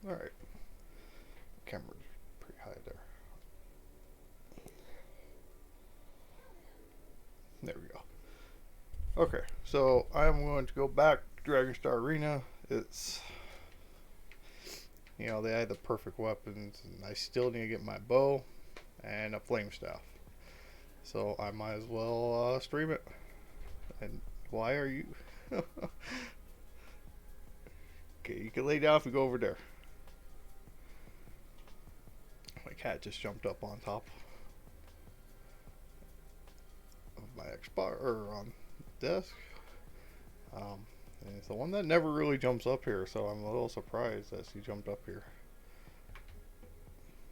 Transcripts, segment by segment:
Alright. Camera's pretty high there. There we go. Okay, so I'm going to go back to Dragon Star Arena. It's, they had the perfect weapons, and I still need to get my bow and a flame staff. So I might as well stream it. And why are you? Okay, you can lay down if we go over there. My cat just jumped up on top of my Xbox or on the desk. And it's the one that never really jumps up here, so I'm a little surprised that she jumped up here.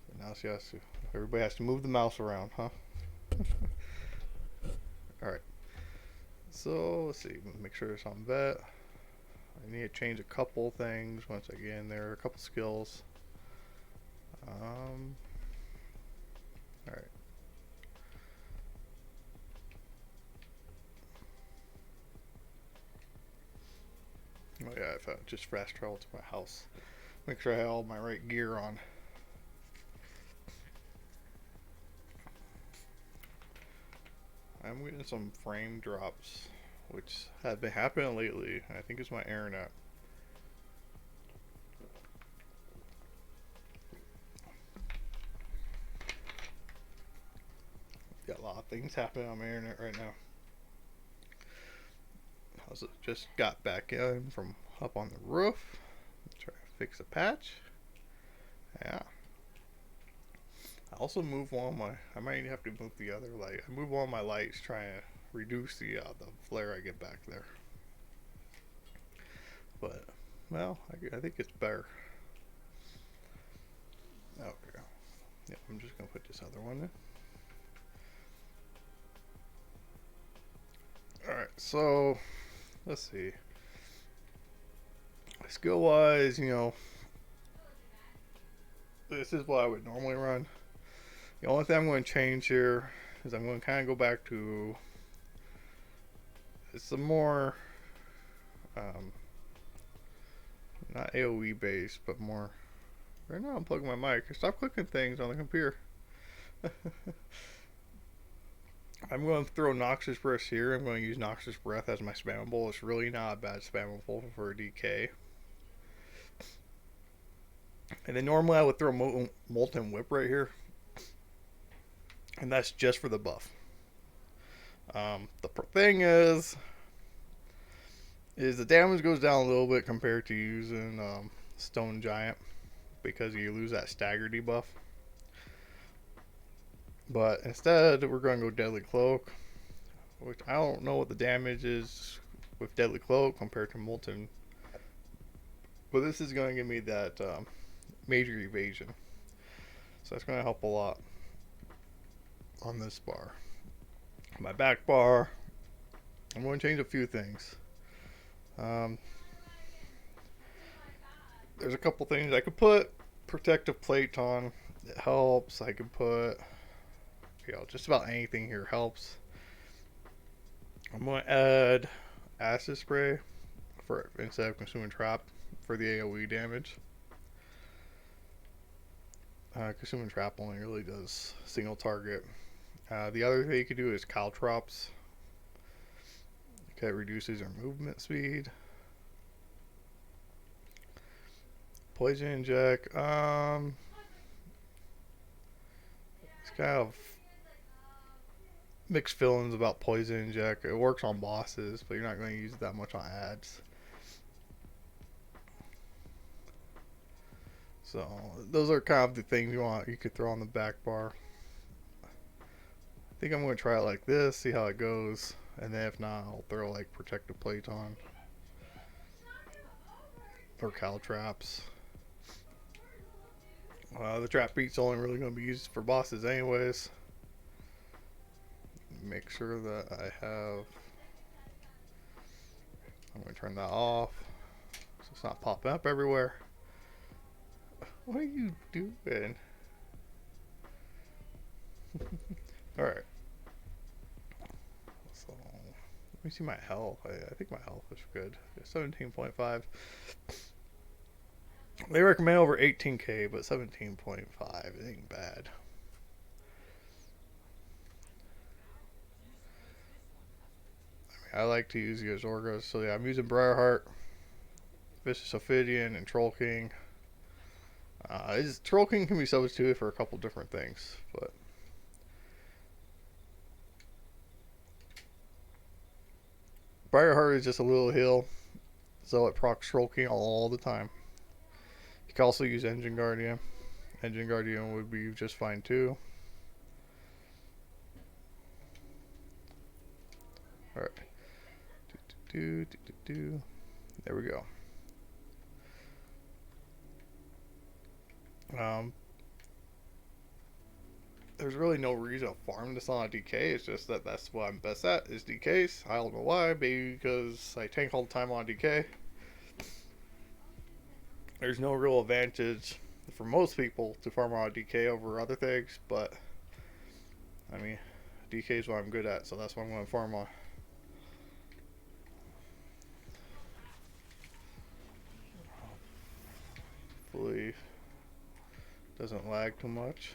But now she has to. Everybody has to move the mouse around, huh? Alright. So, let's see. Make sure it's on vet. I need to change a couple things once I get in there. A couple skills. Alright. Oh yeah, if I just fast travel to my house. Make sure I have all my right gear on. I'm getting some frame drops, which have been happening lately. I think it's my internet. Got a lot of things happening on my internet right now. I just got back in from up on the roof. Try to fix a patch. Yeah. I also moved one of my. I might have to move the other light. I moved one of my lights trying to reduce the flare I get back there. But well, I think it's better. Okay. Yeah, I'm just gonna put this other one in. Alright, so let's see. Skill wise, this is what I would normally run. The only thing I'm going to change here is I'm going to kind of go back to some more, not AoE based, but more. Right now I'm plugging my mic. Stop clicking things on the computer. I'm going to throw Noxious Breath here. I'm going to use Noxious Breath as my spammable. It's really not a bad spammable for a DK. And then normally I would throw Molten Whip right here. And that's just for the buff. The thing is the damage goes down a little bit compared to using Stone Giant because you lose that stagger debuff. But instead, we're going to go Deadly Cloak, which I don't know what the damage is with Deadly Cloak compared to Molten. But this is going to give me that major evasion. So that's going to help a lot on this bar. My back bar, I'm going to change a few things. There's a couple things I could put. Protective plate on, it helps. I could put, just about anything here helps. I'm going to add acid spray for instead of consuming trap for the AoE damage. Consuming trap only really does single target. The other thing you could do is caltrops. Okay, it reduces your movement speed. Poison inject. It's kind of mixed feelings about poison inject. It works on bosses, but you're not going to use it that much on ads. So those are kind of the things you could throw on the back bar. I think I'm going to try it like this, see how it goes, and then if not, I'll throw like protective plates on or caltrops. The trap beat's only really going to be used for bosses anyways. Make sure that I have. I'm going to turn that off so it's not popping up everywhere. What are you doing? Alright. So, let me see my health. I think my health is good. 17.5. They recommend over 18K, but 17.5 ain't bad. I like to use the Azorgas, so yeah, I'm using Briarheart, Vicious Ophidian, and Troll King. Troll King can be substituted for a couple different things, but Briarheart is just a little heal, so it procs Troll King all the time. You can also use Engine Guardian. Engine Guardian would be just fine too. Alright. There we go. There's really no reason to farm this on a DK. It's just that that's what I'm best at is DKs. I don't know why. Maybe because I tank all the time on DK. There's no real advantage for most people to farm on a DK over other things, but I mean, DK is what I'm good at, so that's what I'm going to farm on. Hopefully, doesn't lag too much.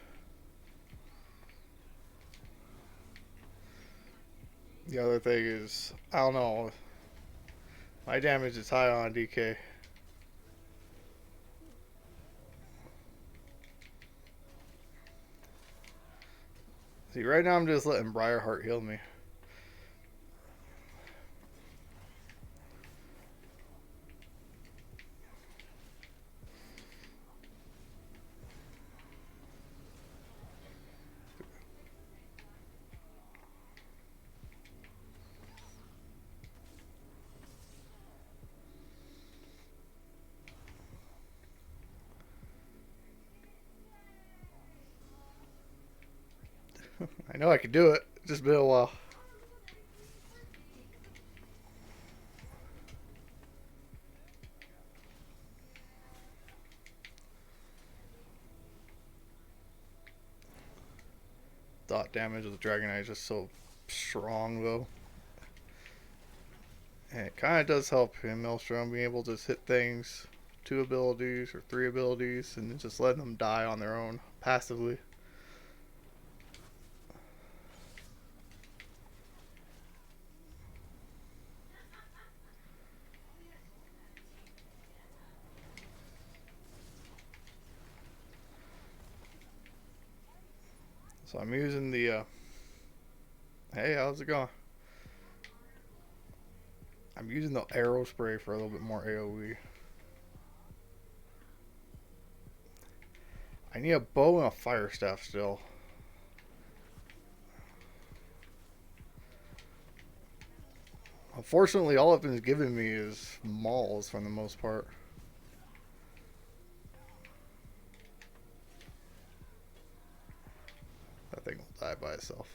The other thing is, I don't know, my damage is high on DK. See, right now I'm just letting Briarheart heal me. I know I could do it. It's just been a while. Dot damage of the Dragonite is just so strong, though. And it kind of does help in Maelstrom being able to just hit things, 2 abilities or 3 abilities, and then just letting them die on their own passively. So I'm using the, hey, how's it going? I'm using the arrow spray for a little bit more AoE. I need a bow and a fire staff still. Unfortunately, all it's been giving me is mauls for the most part. That thing will die by itself.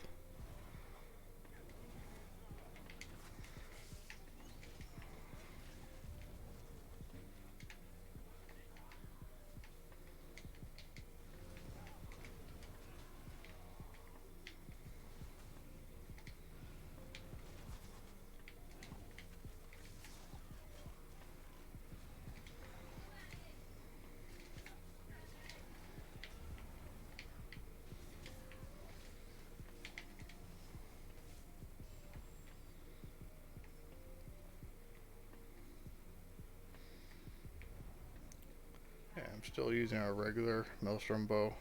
Yeah, I'm still using a regular Maelstrom bow.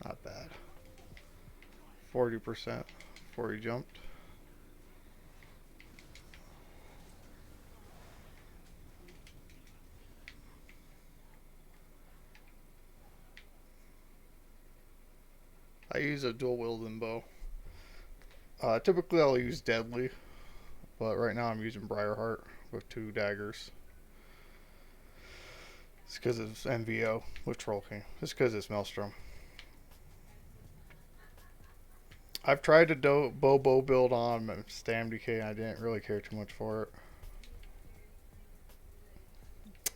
Not bad. 40% before he jumped. I use a dual wielding bow. Typically I'll use Deadly, but right now I'm using Briarheart with 2 daggers. It's because it's MVO with Troll King. It's because it's Maelstrom. I've tried to bow build on stam DK and I didn't really care too much for it.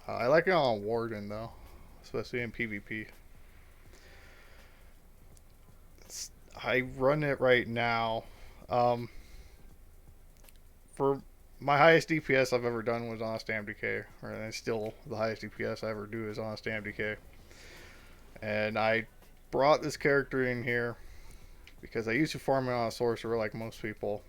I like it on Warden though, especially in PvP. I run it right now. Um, for my highest DPS I've ever done was on a stam DK, and still the highest DPS I ever do is on a stam DK. And I brought this character in here because I used to farm it on a sorcerer like most people,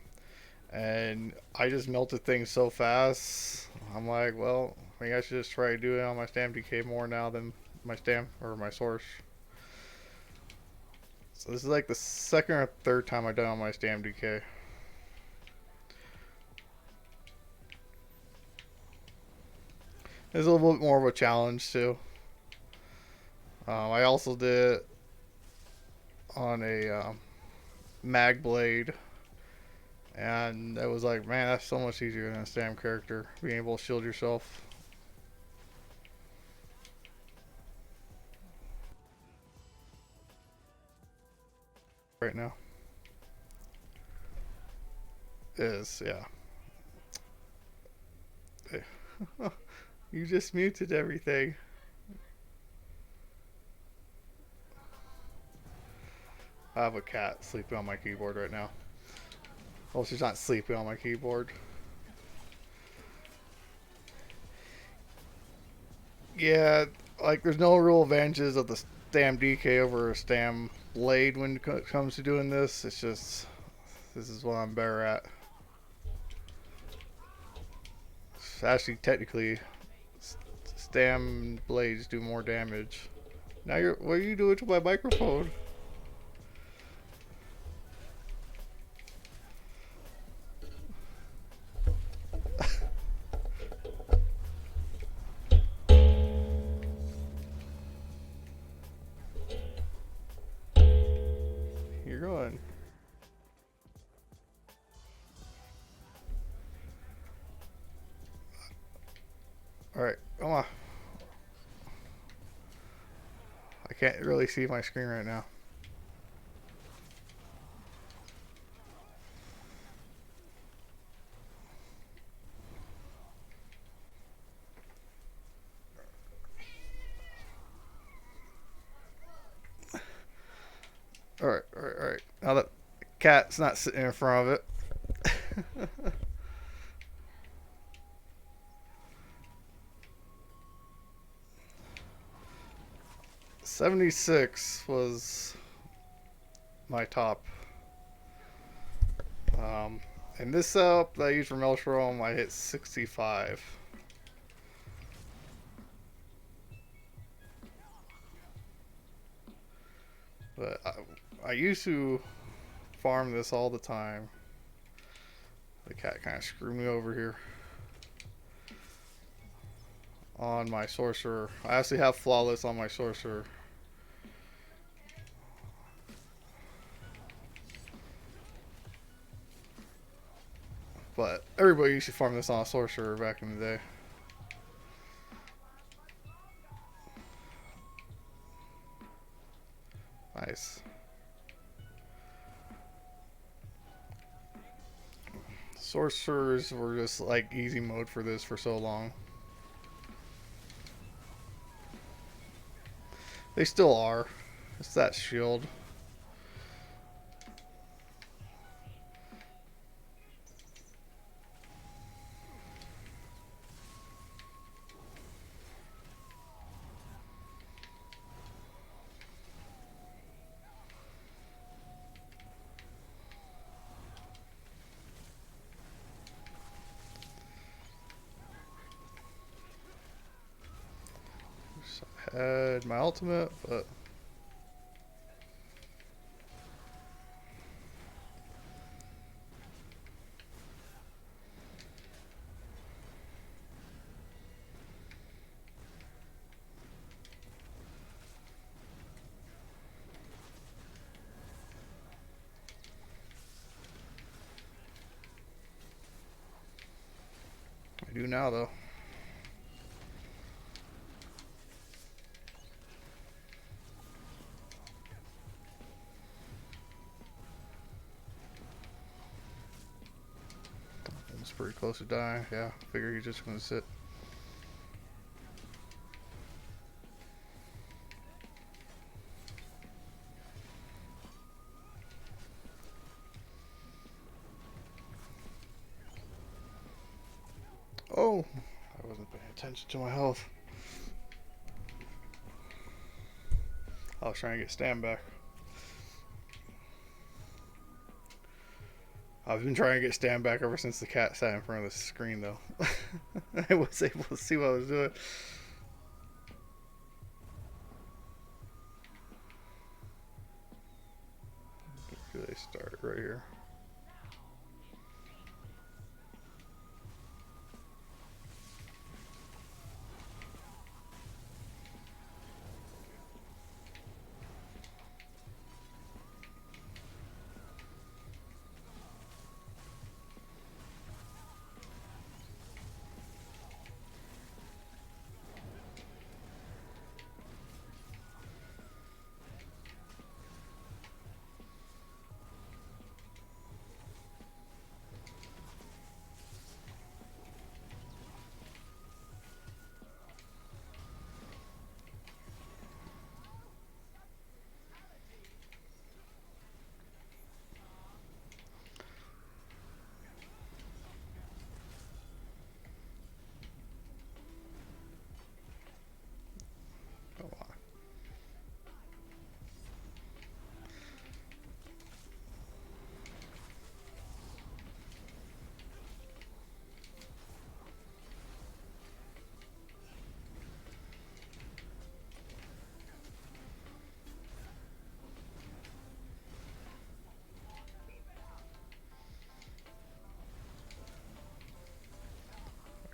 and I just melted things so fast. I'm like, well, maybe I should just try to do it on my stam DK more now than my stam or my source. So this is like the second or third time I've done it on my stam DK. It's a little bit more of a challenge too. I also did it on a mag blade, and it was like, man, that's so much easier than a stam character, being able to shield yourself. Right now is, yeah. You just muted everything. I have a cat sleeping on my keyboard right now. Well, she's not sleeping on my keyboard. Yeah, like there's no real advantages of the stam DK over a stam blade when it comes to doing this. It's just, this is what I'm better at. Actually, technically, stam blades do more damage. Now what are you doing to my microphone? You're going. Alright, come on. I can't really see my screen right now. Alright, alright, alright. Now that cat's not sitting in front of it. 76 was my top. In this setup that I used for Maelstrom, I hit 65. But I used to farm this all the time. The cat kind of screwed me over here. On my sorcerer. I actually have flawless on my sorcerer. But everybody used to farm this on a sorcerer back in the day. Nice. Sorcerers were just like easy mode for this for so long. They still are. It's that shield. Had my ultimate, but I do now though. It's pretty close to dying. Yeah, figure he's just gonna sit. Oh, I wasn't paying attention to my health. I was trying to get Stam back. I've been trying to get Stam back ever since the cat sat in front of the screen, though. I was able to see what I was doing. Where do they start? Right here. Come on.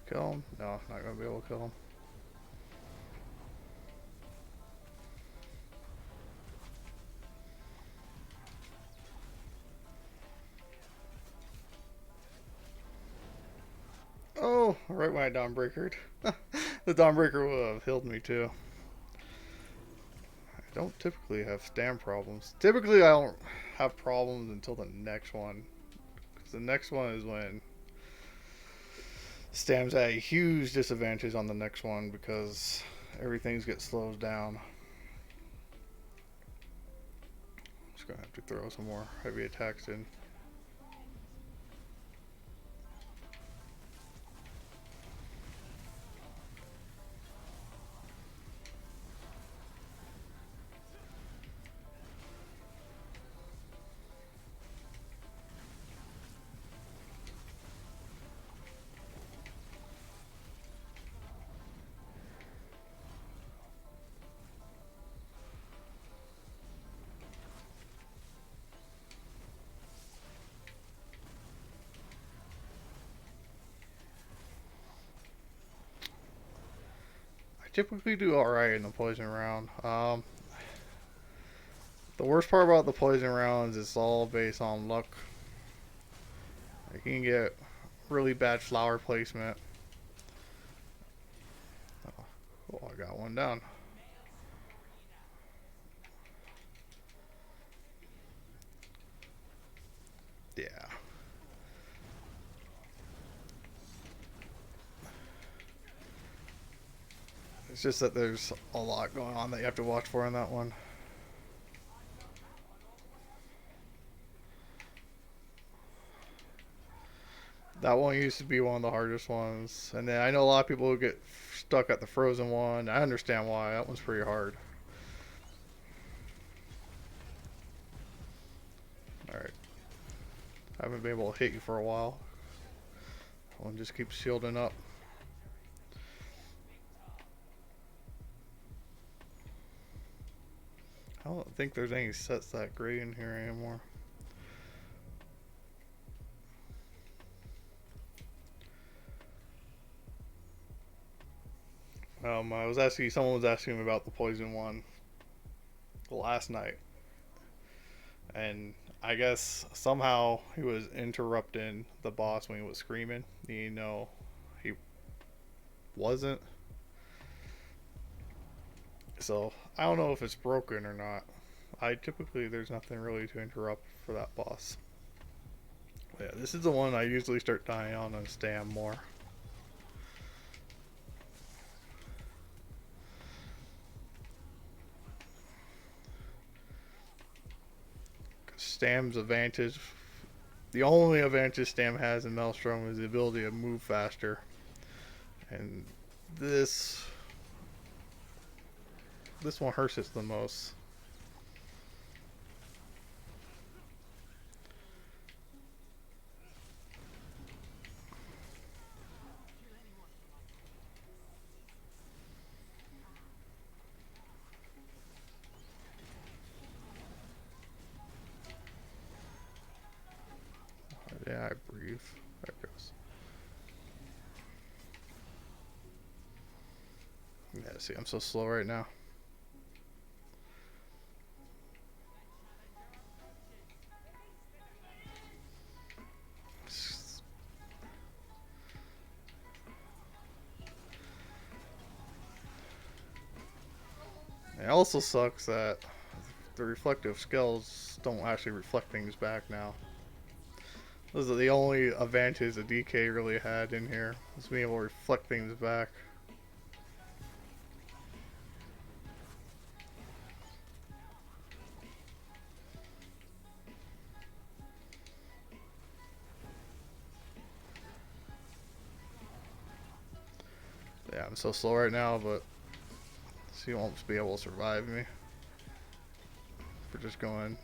Kill him? No, not gonna be able to kill him. Oh, right when I Dawnbreakered. The Dawnbreaker would have healed me too. I don't typically have Stam problems. Typically I don't have problems until the next one. Because the next one is when Stam's at a huge disadvantage on the next one because everything gets slowed down. Just gonna have to throw some more heavy attacks in. Typically do alright in the poison round. The worst part about the poison rounds is all based on luck. You can get really bad flower placement. Oh, I got one down. Yeah. It's just that there's a lot going on that you have to watch for in that one. That one used to be one of the hardest ones. And then I know a lot of people who get stuck at the frozen one. I understand why. That one's pretty hard. Alright. I haven't been able to hit you for a while. One just keeps shielding up. I don't think there's any sets that great in here anymore. Someone was asking me about the poison one last night, and I guess somehow he was interrupting the boss when he was screaming. You know, he wasn't. So I don't know if it's broken or not. There's nothing really to interrupt for that boss. Yeah, this is the one I usually start dying on and Stam more. Stam's advantage, the only advantage Stam has in Maelstrom is the ability to move faster. And this this one hurts us the most. Yeah, I breathe. There it goes. Yeah, see, I'm so slow right now. It also sucks that the reflective skills don't actually reflect things back now. Those are the only advantages that DK really had in here, was being able to reflect things back. Yeah, I'm so slow right now, but she won't be able to survive me. We're just going.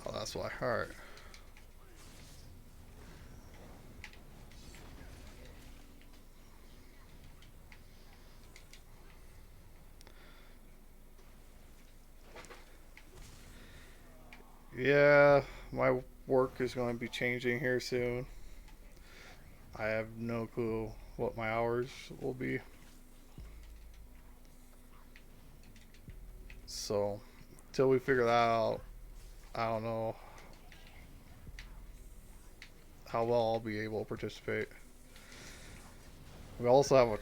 Oh, that's why. Alright. Yeah, my work is going to be changing here soon. I have no clue what my hours will be. So, until we figure that out, I don't know how well I'll be able to participate. We also have a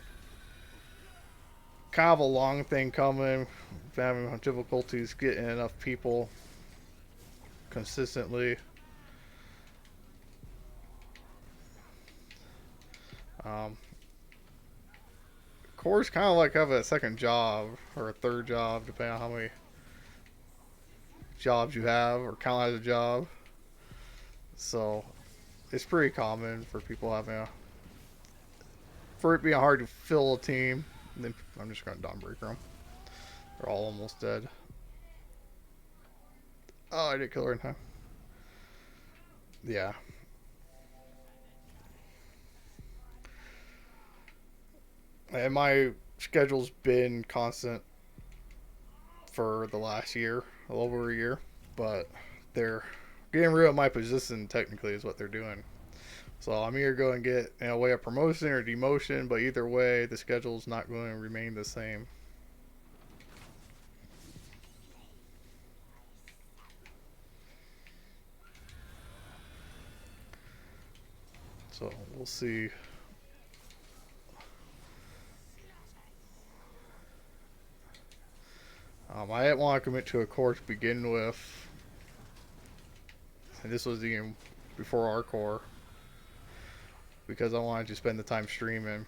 kind of a long thing coming. We're having difficulties getting enough people consistently. Um, Cores kind of like have a second job or a third job, depending on how many jobs you have or count as a job. So it's pretty common for people having a for it being hard to fill a team. And then I'm just gonna dawnbreaker them. They're all almost dead. Oh, I did kill her in time. Yeah. And my schedule's been constant for the last year, a little over a year, but they're getting rid of my position. Technically, is what they're doing. So I'm either going to get in a way a promotion or demotion, but either way, the schedule's not going to remain the same. So we'll see. I didn't want to commit to a core to begin with, and this was even before our core, because I wanted to spend the time streaming.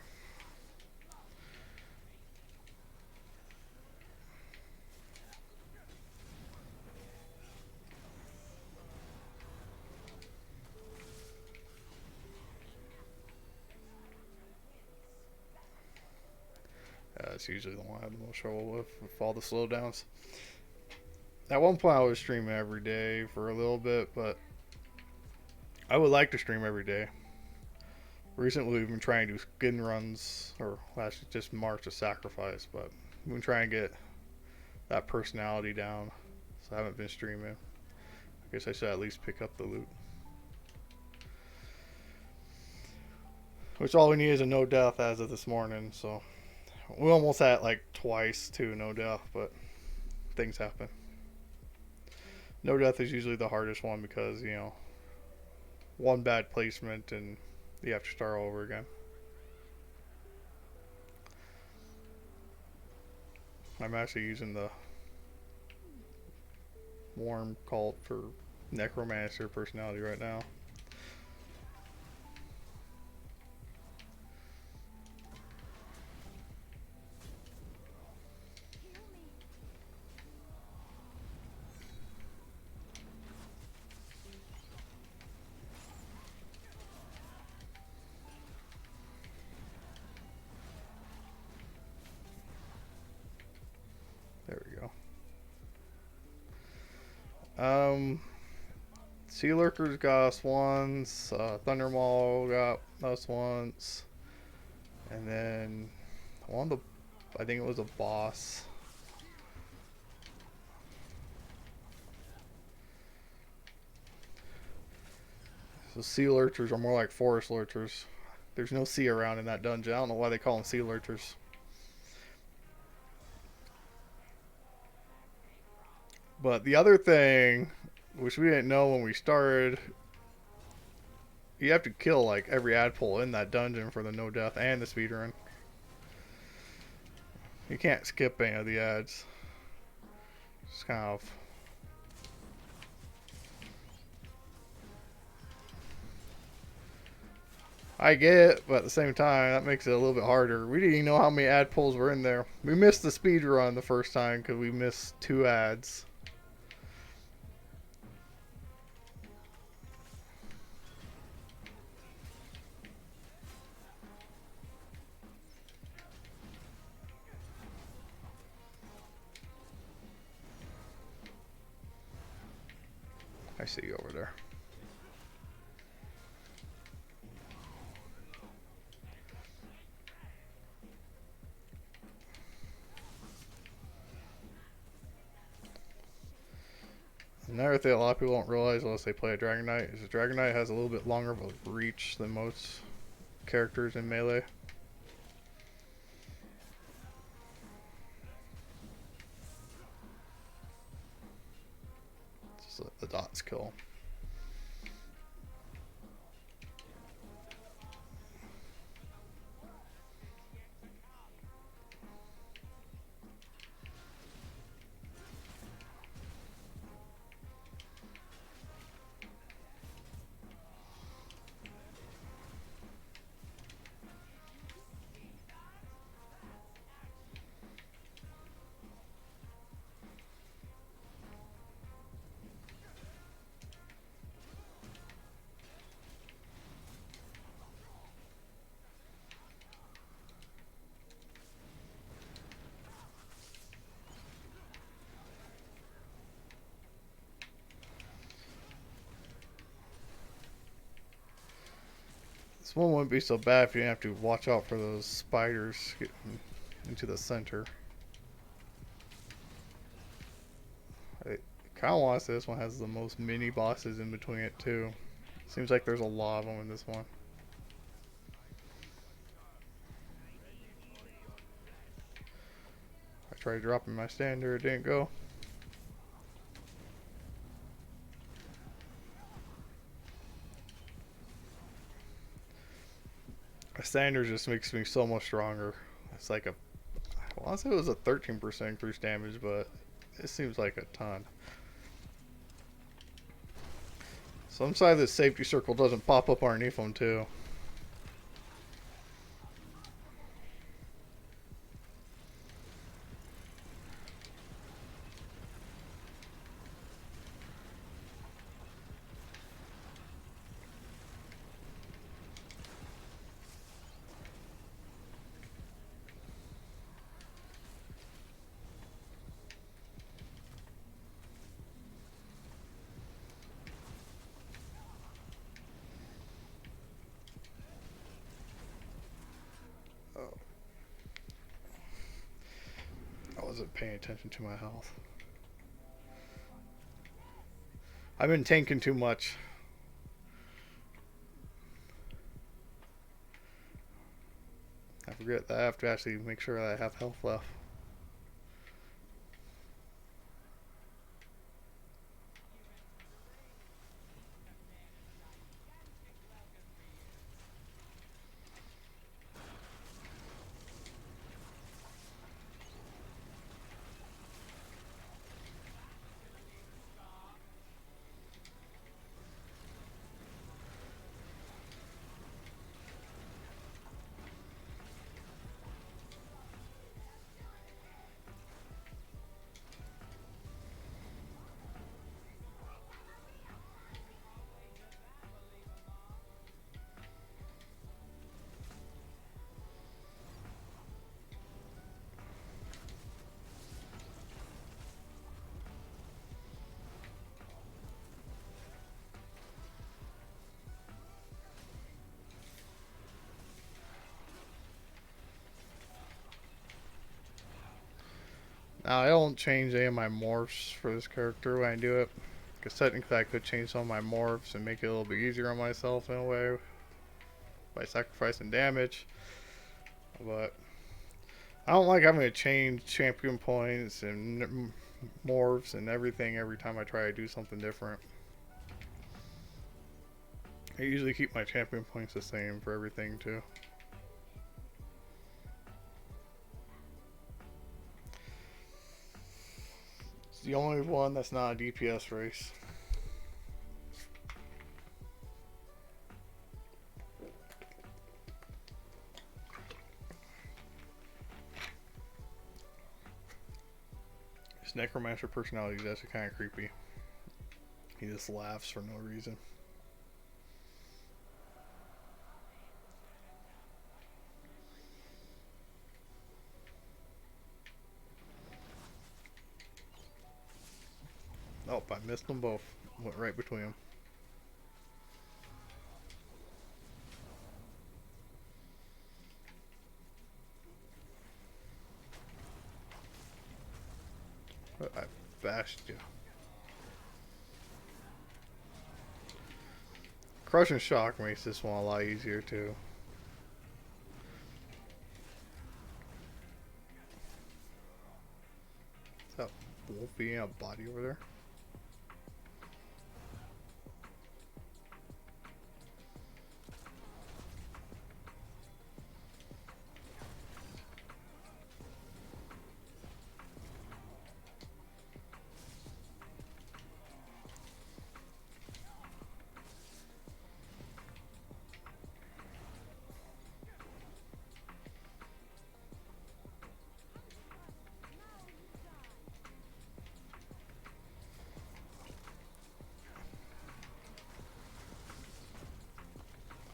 That's usually the one I have the most trouble with all the slowdowns. At one point, I was streaming every day for a little bit, but I would like to stream every day. Recently, we've been trying to do skin runs, or actually just March of Sacrifice, but we've been trying to get that personality down. so I haven't been streaming. I guess I should at least pick up the loot. Which all we need is a no death as of this morning, so we almost had it like twice too, no death, but things happen. No death is usually the hardest one because, you know, one bad placement and you have to start over again. I'm actually using the warm cult for necromancer personality right now. There we go. Sea Lurkers got us once, Thunder Maul got us once, and then one of the, I think it was a boss. So Sea Lurchers are more like forest lurchers. There's no sea around in that dungeon. I don't know why they call them Sea Lurchers. But the other thing, which we didn't know when we started, you have to kill like every adpole in that dungeon for the no death and the speedrun. You can't skip any of the ads. It's kind of... I get it, but at the same time, that makes it a little bit harder. We didn't even know how many ad pulls were in there. We missed the speed run the first time because we missed 2 ads. I see you over there. Another thing a lot of people don't realize unless they play a Dragon Knight is the Dragon Knight has a little bit longer of a reach than most characters in Melee. Just let the dots kill. This one wouldn't be so bad if you didn't have to watch out for those spiders getting into the center. I kind of want to say this one has the most mini bosses in between it too. Seems like there's a lot of them in this one. I tried dropping my standard, it didn't go. A standard just makes me so much stronger. It's like a, I want to say it was a 13% increased damage, but it seems like a ton. Some side of the safety circle doesn't pop up underneath them too. Oh. I wasn't paying attention to my health. I've been tanking too much. I forget that I have to actually make sure that I have health left. Now, I don't change any of my morphs for this character when I do it. Because technically I could change some of my morphs and make it a little bit easier on myself in a way by sacrificing damage. But I don't like having to change champion points and morphs and everything every time I try to do something different. I usually keep my champion points the same for everything too. It's the only one that's not a DPS race. His Necromancer personality is actually kind of creepy. He just laughs for no reason. Oh, I missed them both. Went right between them. But I bashed you. Crush and Shock makes this one a lot easier too. Is that Wolfie in a body over there?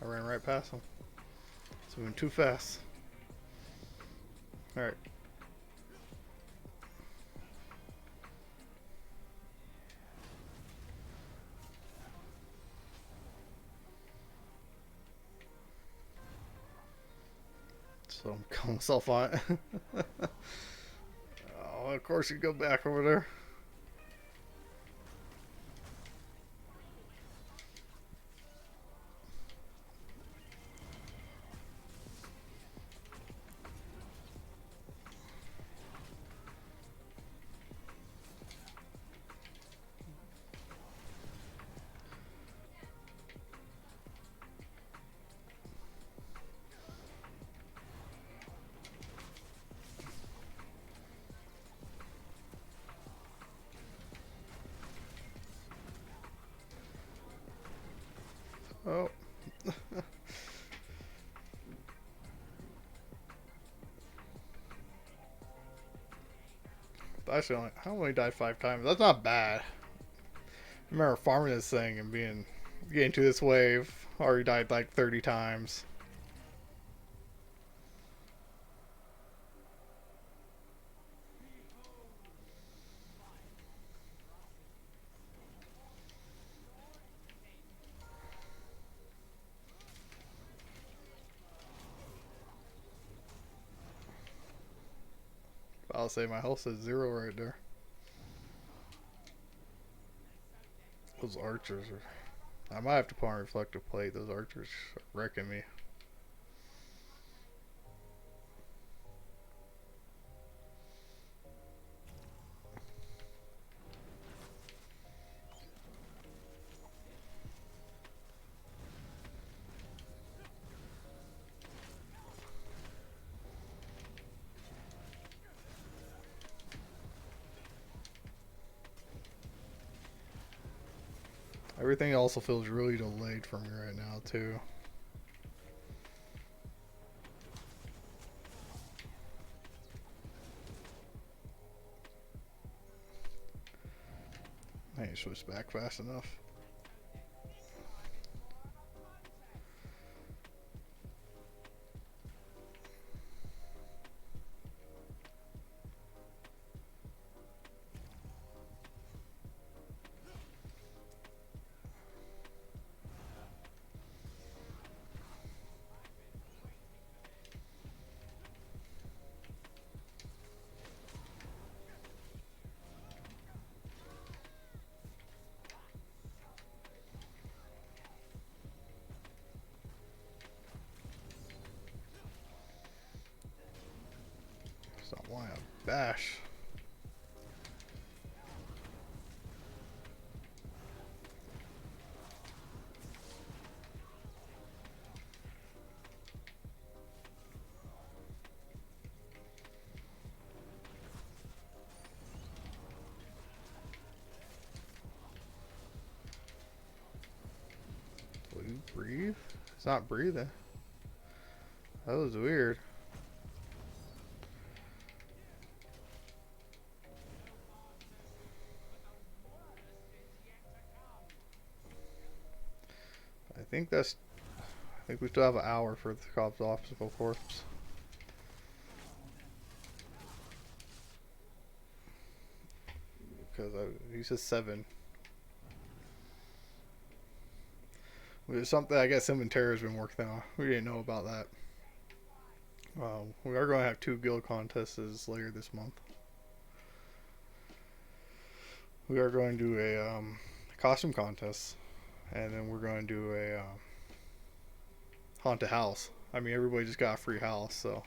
I ran right past him. It's moving too fast. Alright. So I'm calling myself on it. Oh, of course you go back over there. Oh. Actually, I only died 5 times. That's not bad. I remember farming this thing and getting to this wave. Already died like 30 times. I'll say my health is 0 right there. Those archers are. I might have to put on reflective plate. Those archers are wrecking me. Everything also feels really delayed for me right now too. I ain't switched back fast enough. Stop wanting to bash. Will you breathe? It's not breathing. That was weird. I think we still have an hour for the cop's obstacle course. Because he says 7. Which is something I guess him and Tara's been working on. We didn't know about that. We are going to have 2 guild contests later this month. We are going to do a costume contest, and then we're going to do a haunted house. I mean, everybody just got a free house, so.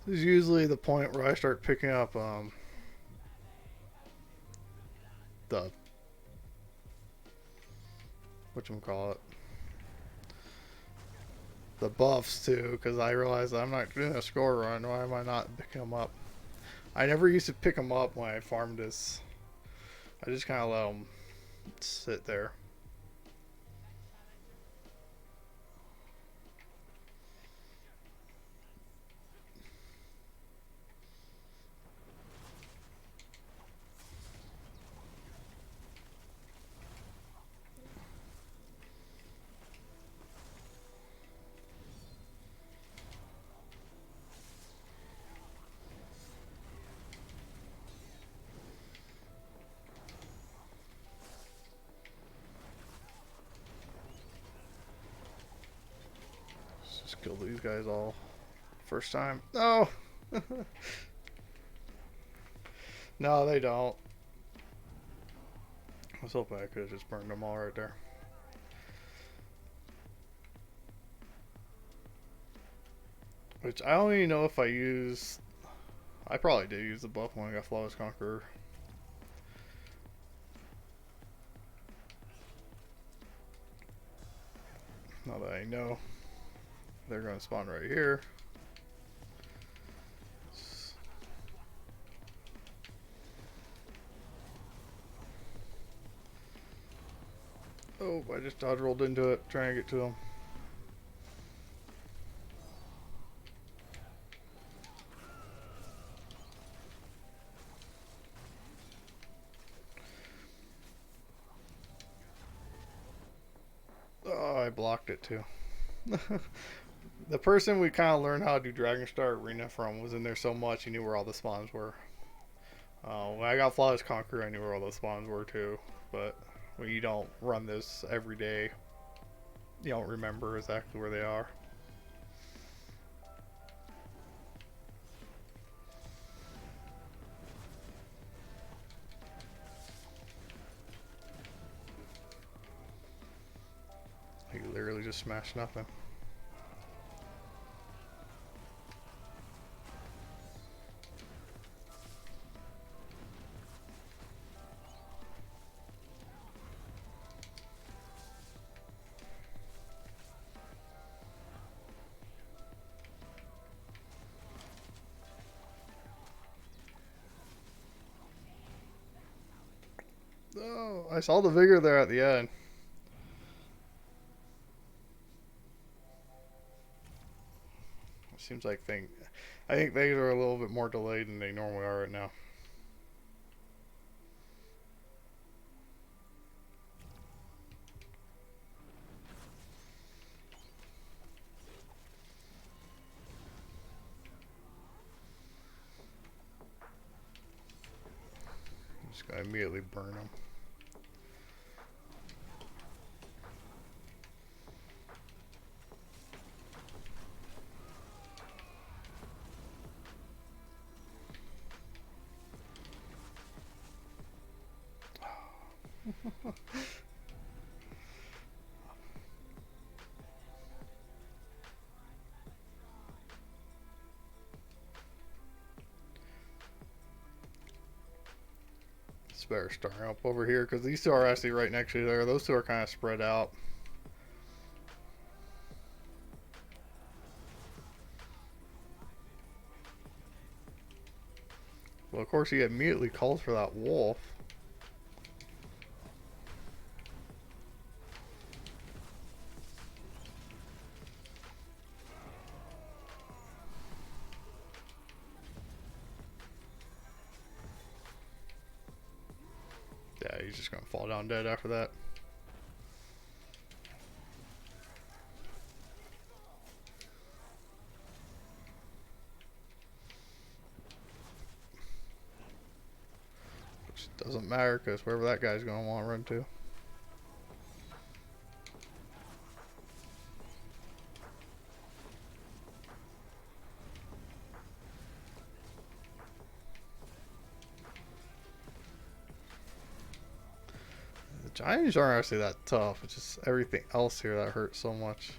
This is usually the point where I start picking up the whatchamacallit, the buffs too, because I realize I'm not doing a score run. Why am I not picking them up? I never used to pick them up when I farmed this. I just kind of let them sit there. Let's just kill these guys all first time. No! No, they don't. I was hoping I could have just burned them all right there. Which I don't even know if I used. I probably did use the buff when I got Flawless Conqueror. Now that I know they're going to spawn right here. I just dodge rolled into it, trying to get to him. Oh, I blocked it too. The person we kind of learned how to do Dragon Star Arena from was in there so much he knew where all the spawns were. When I got Flawless Conqueror, I knew where all the spawns were too. But when you don't run this every day, you don't remember exactly where they are. He literally just smashed nothing. Oh, I saw the vigor there at the end. Seems like I think things are a little bit more delayed than they normally are right now. I'm just gonna immediately burn them. It's better starting up over here because these two are actually right next to each other. Those two are kind of spread out. Well, of course, he immediately calls for that wolf. Yeah, he's just gonna fall down dead after that. Which doesn't matter because wherever that guy's gonna want to run to. The Giants aren't actually that tough. It's just everything else here that hurts so much.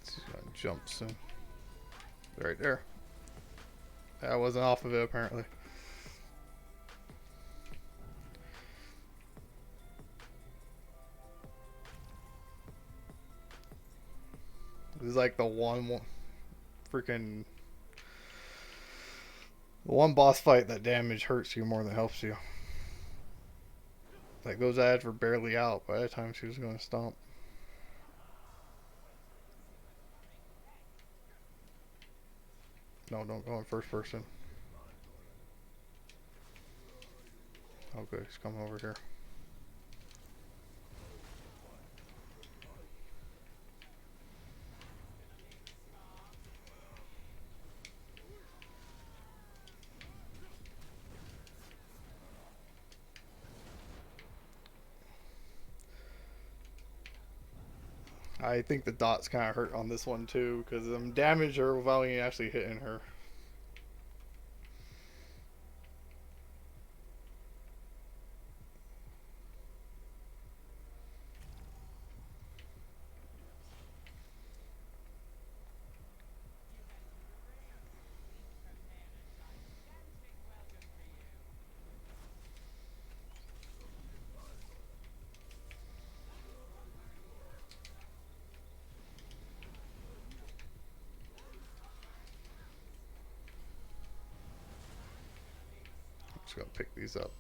He's gonna jump soon. Right there. I wasn't off of it apparently. This is like the one freaking the one boss fight that damage hurts you more than helps you. Like those ads were barely out by the time she was going to stomp. No, don't go in first person. Okay, he's coming over here. I think the dots kind of hurt on this one too because them damage her without actually hitting her. Just gotta pick these up.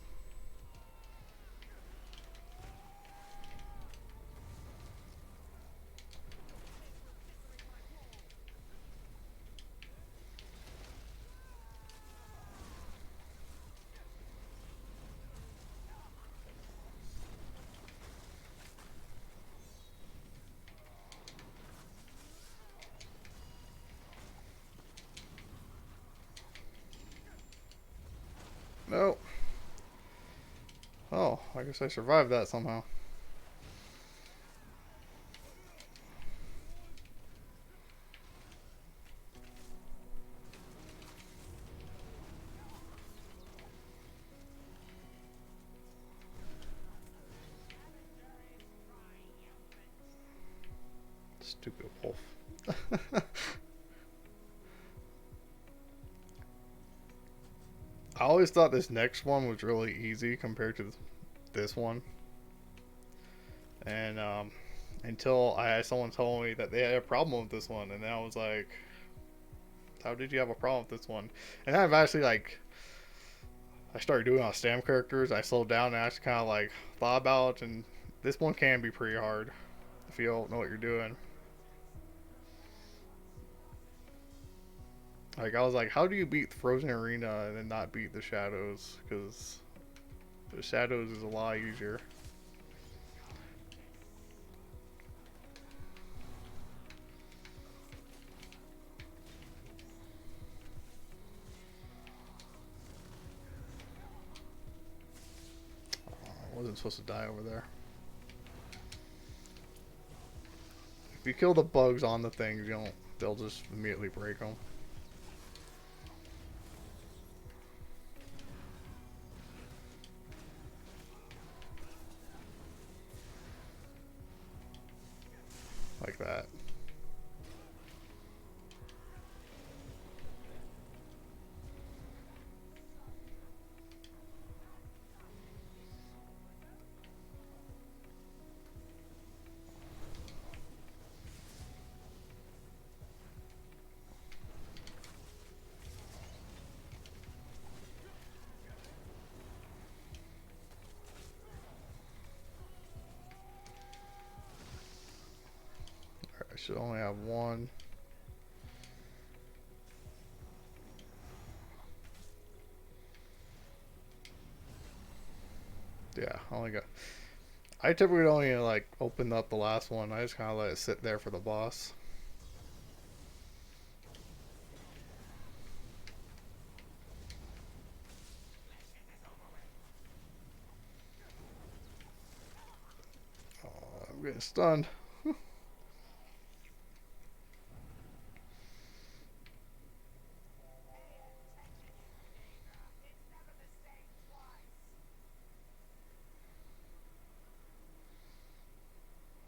No. Oh, I guess I survived that somehow. Stupid wolf. I always thought this next one was really easy compared to this one. And until I had someone tell me that they had a problem with this one, and then I was like, "How did you have a problem with this one?" And I've actually like I started doing on stam characters. I slowed down and actually kind of like thought about it, and this one can be pretty hard if you don't know what you're doing. Like I was like, how do you beat Frozen Arena and then not beat the Shadows? Because the Shadows is a lot easier. I wasn't supposed to die over there. If you kill the bugs on the thing, you don't. They'll just immediately break them. Like that. I should only have one. Yeah, I only got. I typically only like open up the last one. I just kind of let it sit there for the boss. Oh, I'm getting stunned.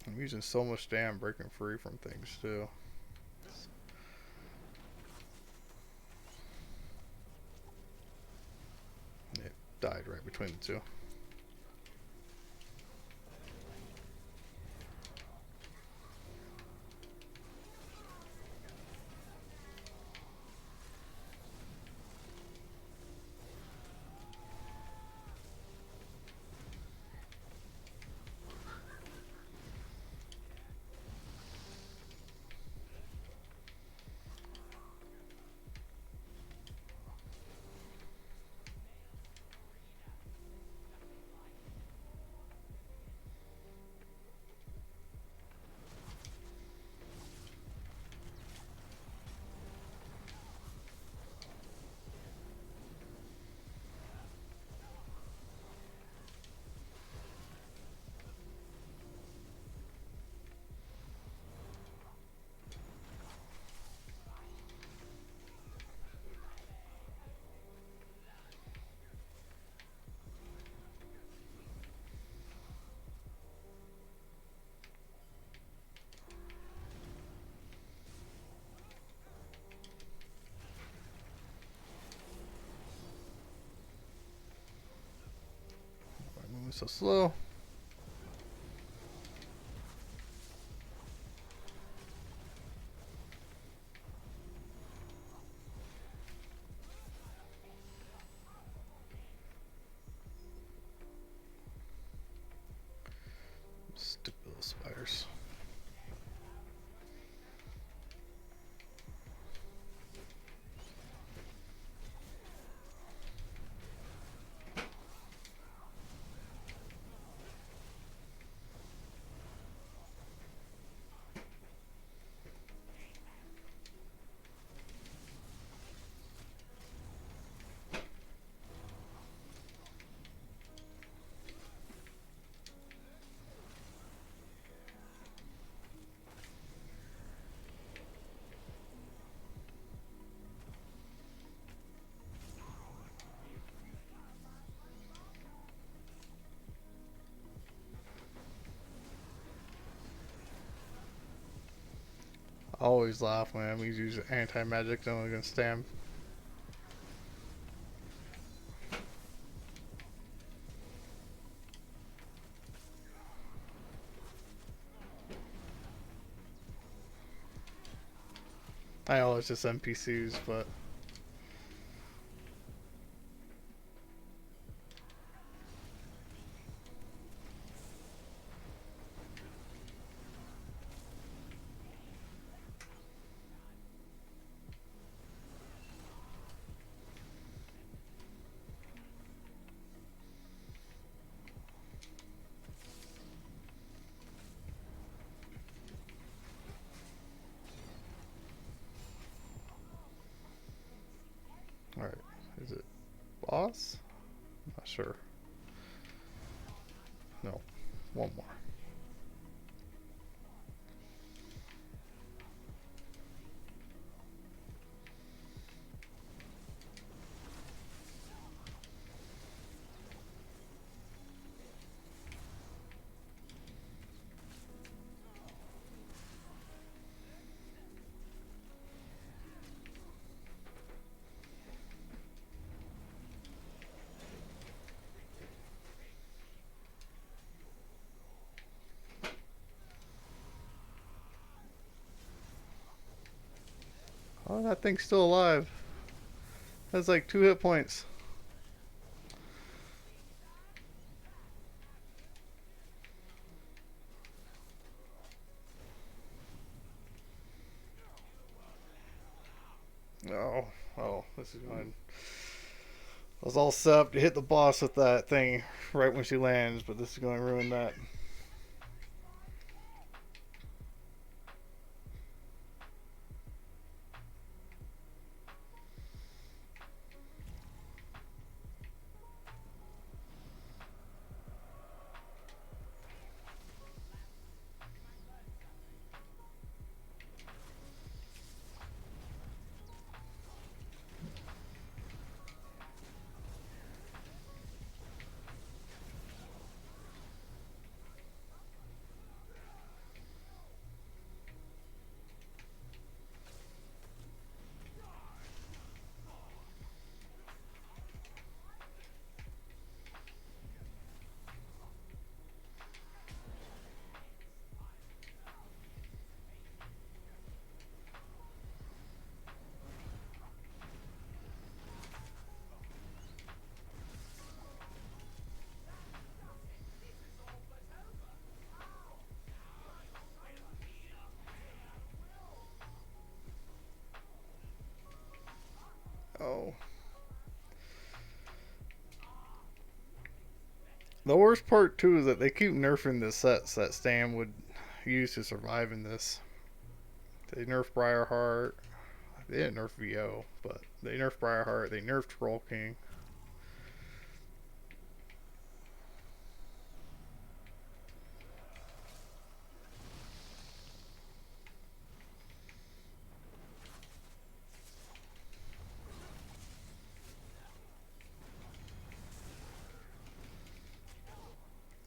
I'm using so much damn breaking free from things too. It died right between the two. Why am I moving so slow? always laugh when enemies use anti-magic zone against stam. I know it's just NPCs, but alright. Is it boss? Not sure. No. One more. Oh, that thing's still alive. That's like 2 hit points. Oh, oh, this is going. I was all set up to hit the boss with that thing right when she lands, but this is going to ruin that. Oh. The worst part, too, is that they keep nerfing the sets that Stam would use to survive in this. They nerfed Briarheart. They didn't nerf VO, but they nerfed Briarheart. They nerfed Troll King.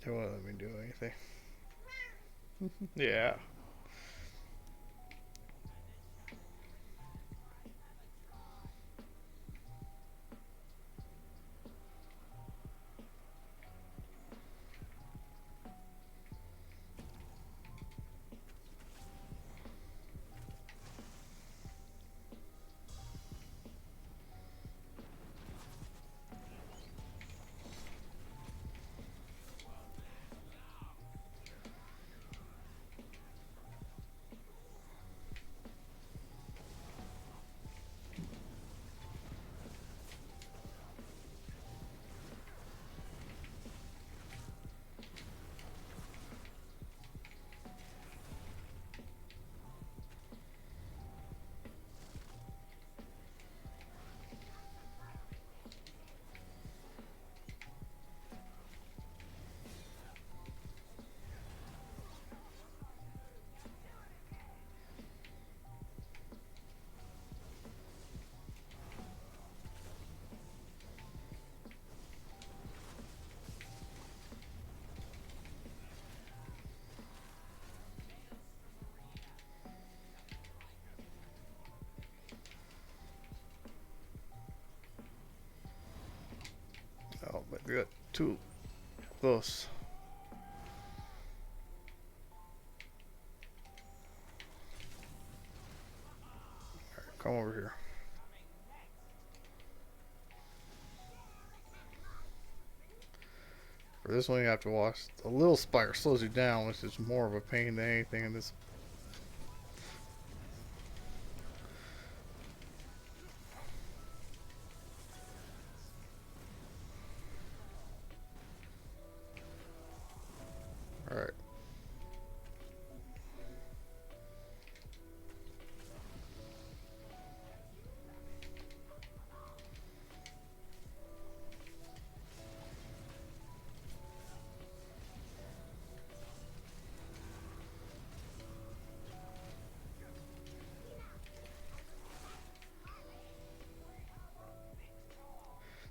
They won't let me do anything. Yeah. We got too close. Alright, come over here. For this one, you have to watch. A little spire slows you down, which is more of a pain than anything in this. Alright.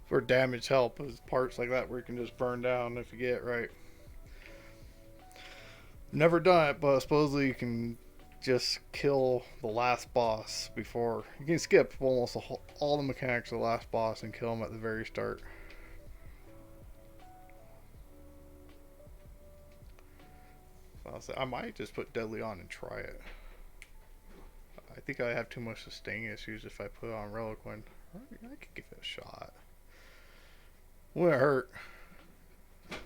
For damage help is parts like that where you can just burn down if you get it right. Never done it, but supposedly you can just kill the last boss before. You can skip almost all the mechanics of the last boss and kill him at the very start. So I might just put Deadly on and try it. I think I have too much sustain issues if I put on Reliquin. I could give it a shot. Wouldn't hurt. Let's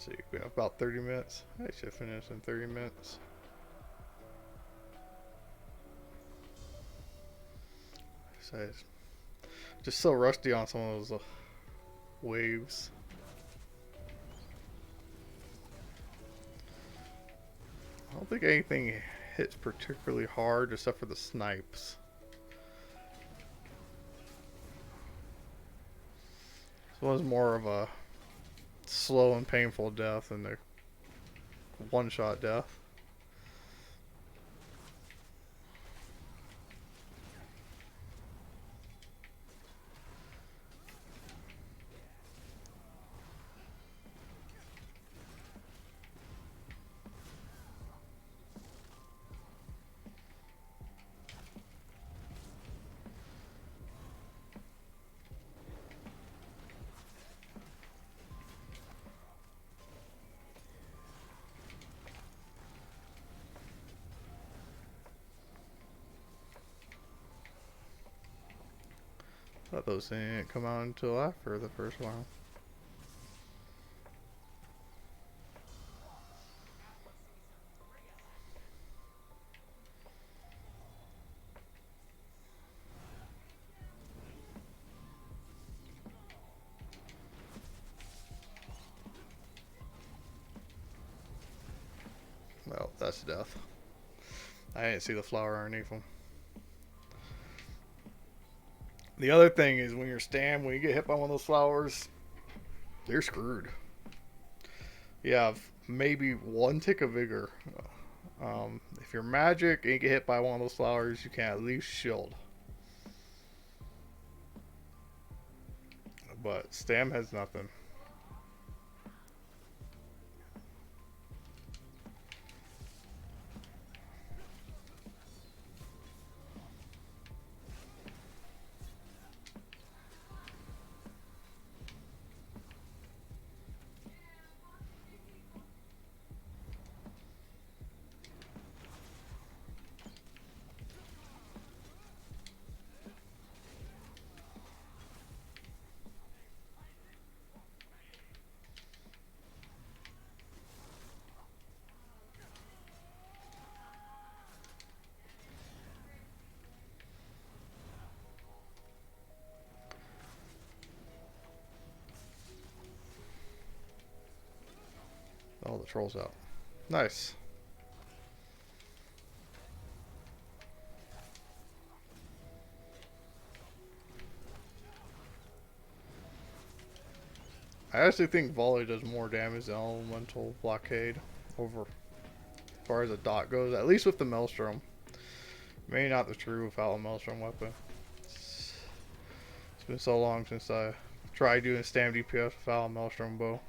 see, we have about 30 minutes. I should finish in 30 minutes. So just so rusty on some of those waves. I don't think anything hits particularly hard except for the snipes. This one's more of a slow and painful death than the one-shot death. Thought those didn't come out until after the first one. Well, that's death. I didn't see the flower underneath them. The other thing is when you're stam, when you get hit by one of those flowers, you're screwed. You have maybe one tick of vigor. If you're magic and you get hit by one of those flowers, you can at least shield. But stam has nothing. Oh, the troll's out. Nice. I actually think volley does more damage than elemental blockade over as far as a dot goes, at least with the Maelstrom. Maybe not the true without a Maelstrom weapon. It's been so long since I tried doing stam DPS without a Maelstrom bow.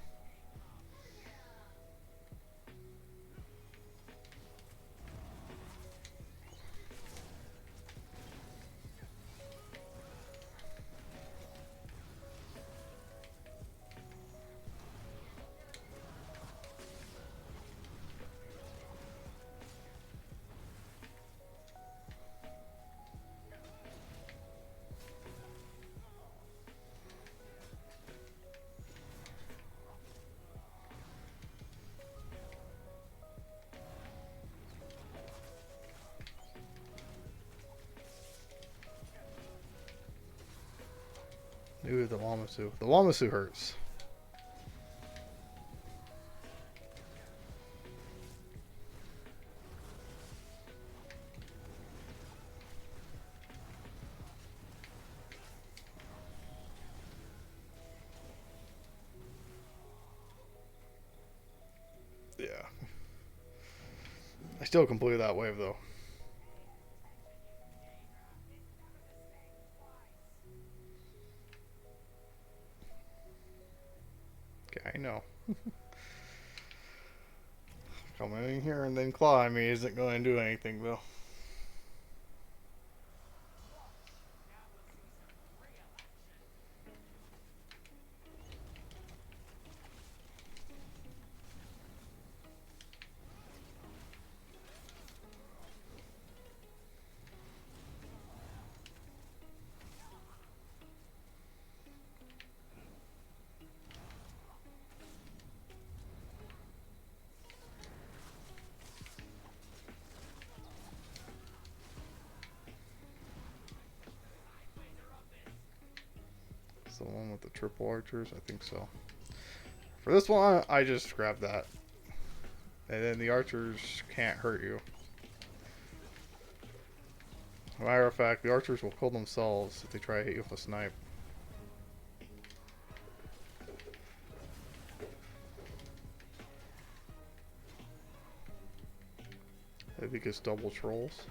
Ooh, the Wamasu. The Wamasu hurts. Yeah. I still completed that wave though. Okay, I know. Coming in here and then clawing me isn't going to do anything though. It's the one with the triple archers, I think so. For this one, I just grabbed that. And then the archers can't hurt you. Matter of fact, the archers will kill themselves if they try to hit you with a snipe. I think it's double trolls.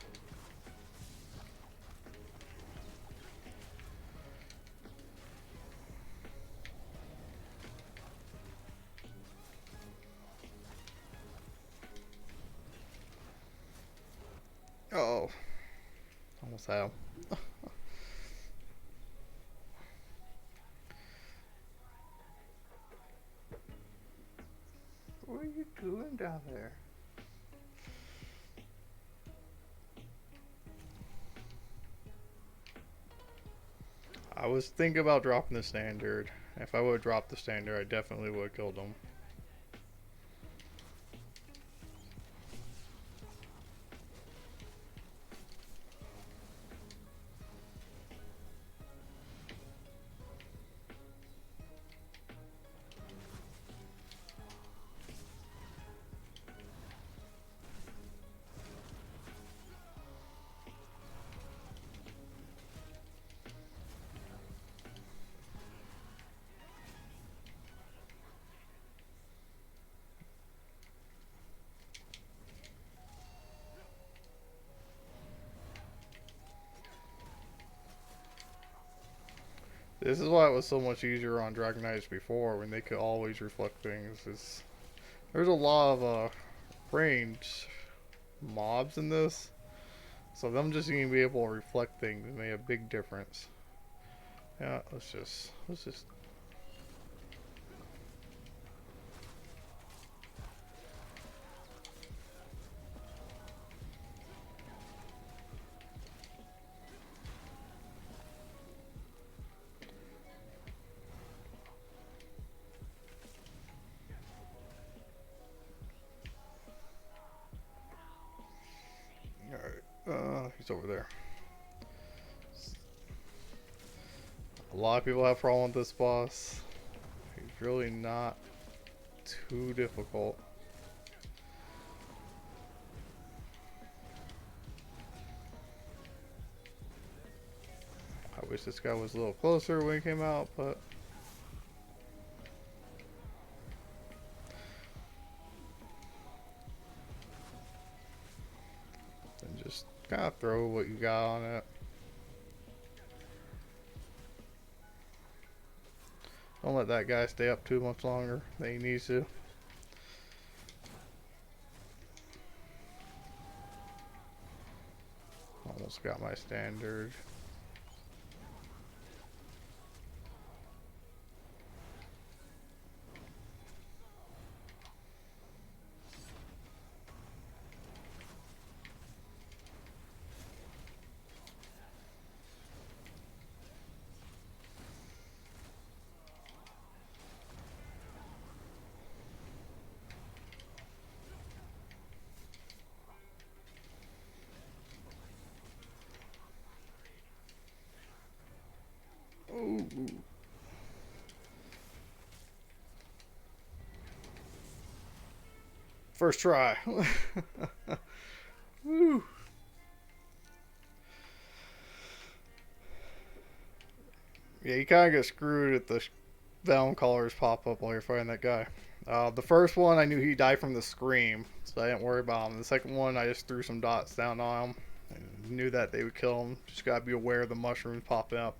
Oh, almost had him. What are you doing down there? I was thinking about dropping the standard. If I would have dropped the standard, I definitely would have killed him. This is why it was so much easier on Dragon Knights before, when they could always reflect things. There's a lot of ranged mobs in this, so them just being able to reflect things made a big difference. Yeah, let's just. All right, he's over there. A lot of people have problem with this boss. He's really not too difficult. I wish this guy was a little closer when he came out, but then just kind of throw what you got on it. Don't let that guy stay up too much longer than he needs to. Almost got my standard. Ooh. First try. Woo. Yeah, you kind of get screwed if the Venom colors pop up while you're fighting that guy. The first one, I knew he died from the scream, so I didn't worry about him. The second one, I just threw some dots down on him. I knew that they would kill him. Just gotta be aware of the mushrooms popping up.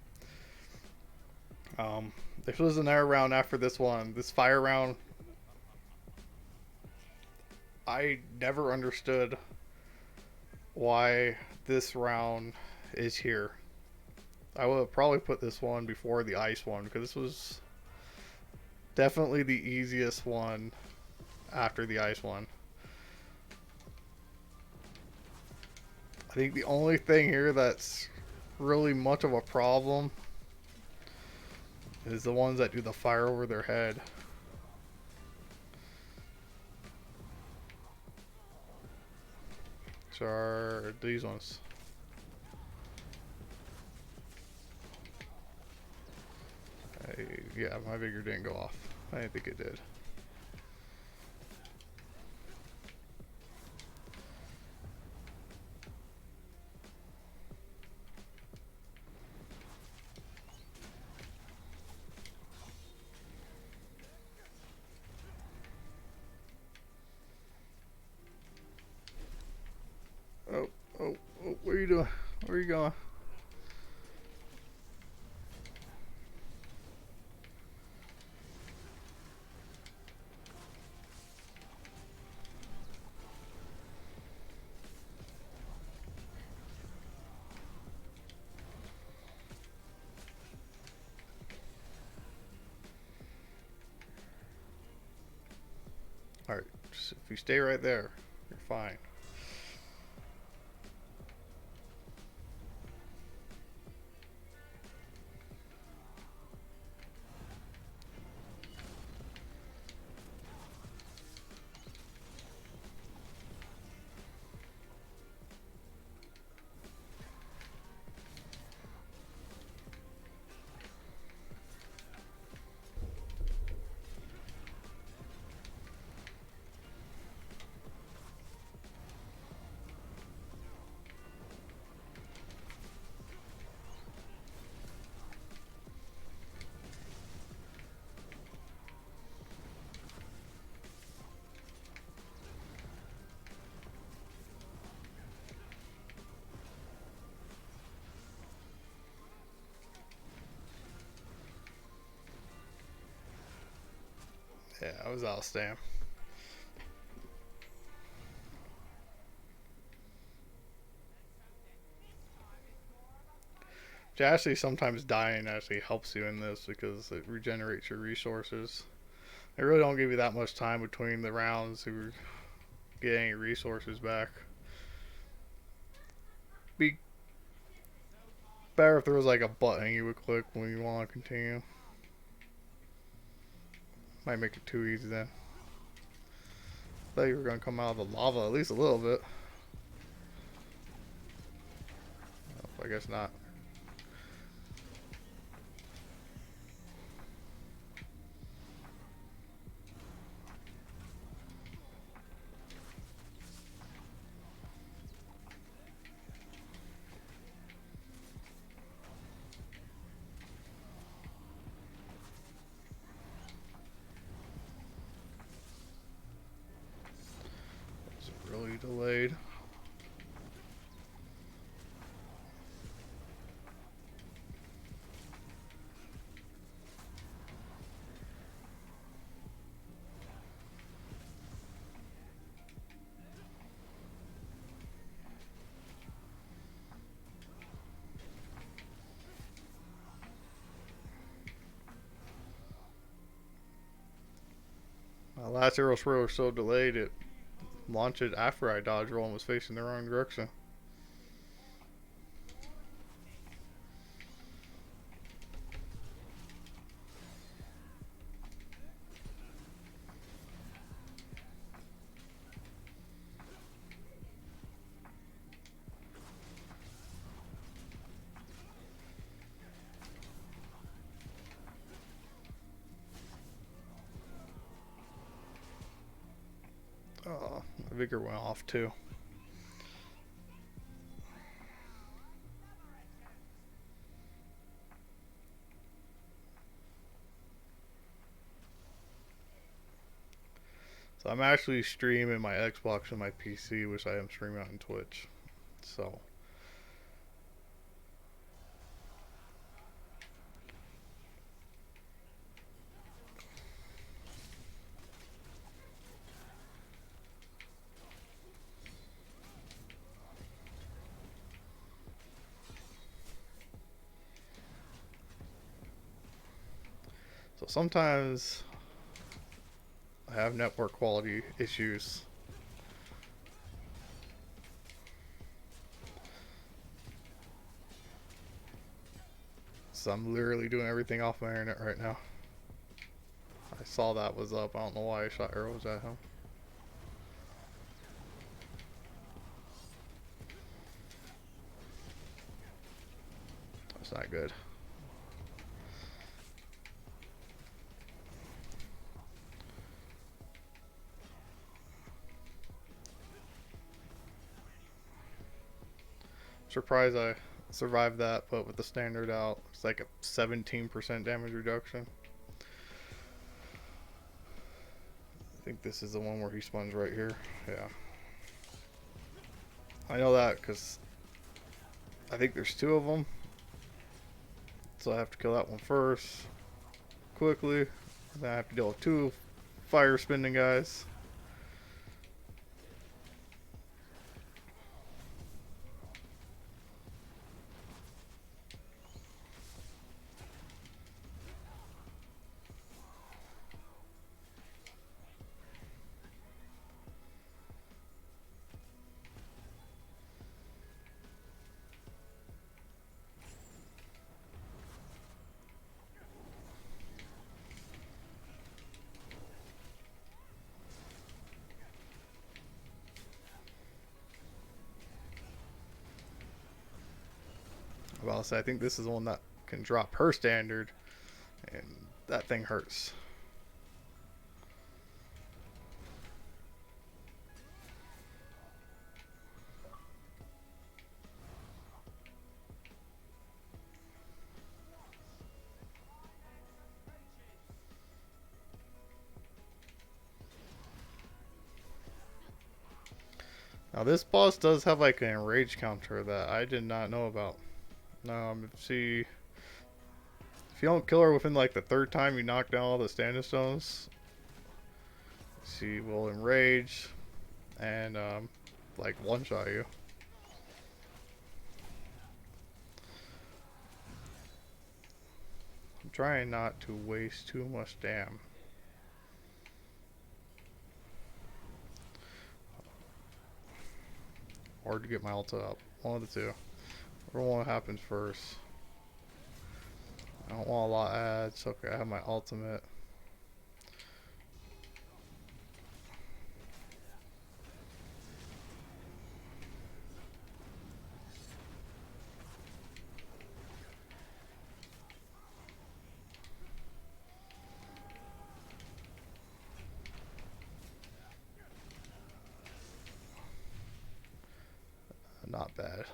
This was another round after this one. This fire round, I never understood why this round is here. I would have probably put this one before the ice one because this was definitely the easiest one after the ice one. I think the only thing here that's really much of a problem is the ones that do the fire over their head. So are these ones. Yeah, my vigor didn't go off. I didn't think it did. Oh, oh, oh, what are you doing? Where are you going? Alright, if you stay right there, you're fine. Yeah, I was out of stam. Which actually sometimes dying actually helps you in this because it regenerates your resources. They really don't give you that much time between the rounds to get any resources back. Be better if there was like a button you would click when you want to continue. Might make it too easy then. Thought you were gonna come out of the lava at least a little bit. Oh, I guess not. It's really delayed. My last arrow throw was so delayed it launched it after I dodge roll and was facing the wrong direction. Oh. My vigor went off too. So I'm actually streaming my Xbox and my PC, which I am streaming on Twitch. So sometimes I have network quality issues. So I'm literally doing everything off my internet right now. I saw that was up. I don't know why I shot arrows at him. That's not good. Surprised I survived that, but with the standard out, it's like a 17% damage reduction. I think this is the one where he spawns right here. Yeah. I know that because I think there's two of them. So I have to kill that one first, quickly. Then I have to deal with two fire spinning guys. Well, so I think this is the one that can drop her standard, and that thing hurts. Now this boss does have like an enrage counter that I did not know about. See, if you don't kill her within like the third time you knock down all the standing stones, she will enrage and like one shot you. I'm trying not to waste too much stam. Or to get my ulta up. One of the two. Whichever one happens first. I don't want a lot of ads. Okay, I have my ultimate. Not bad.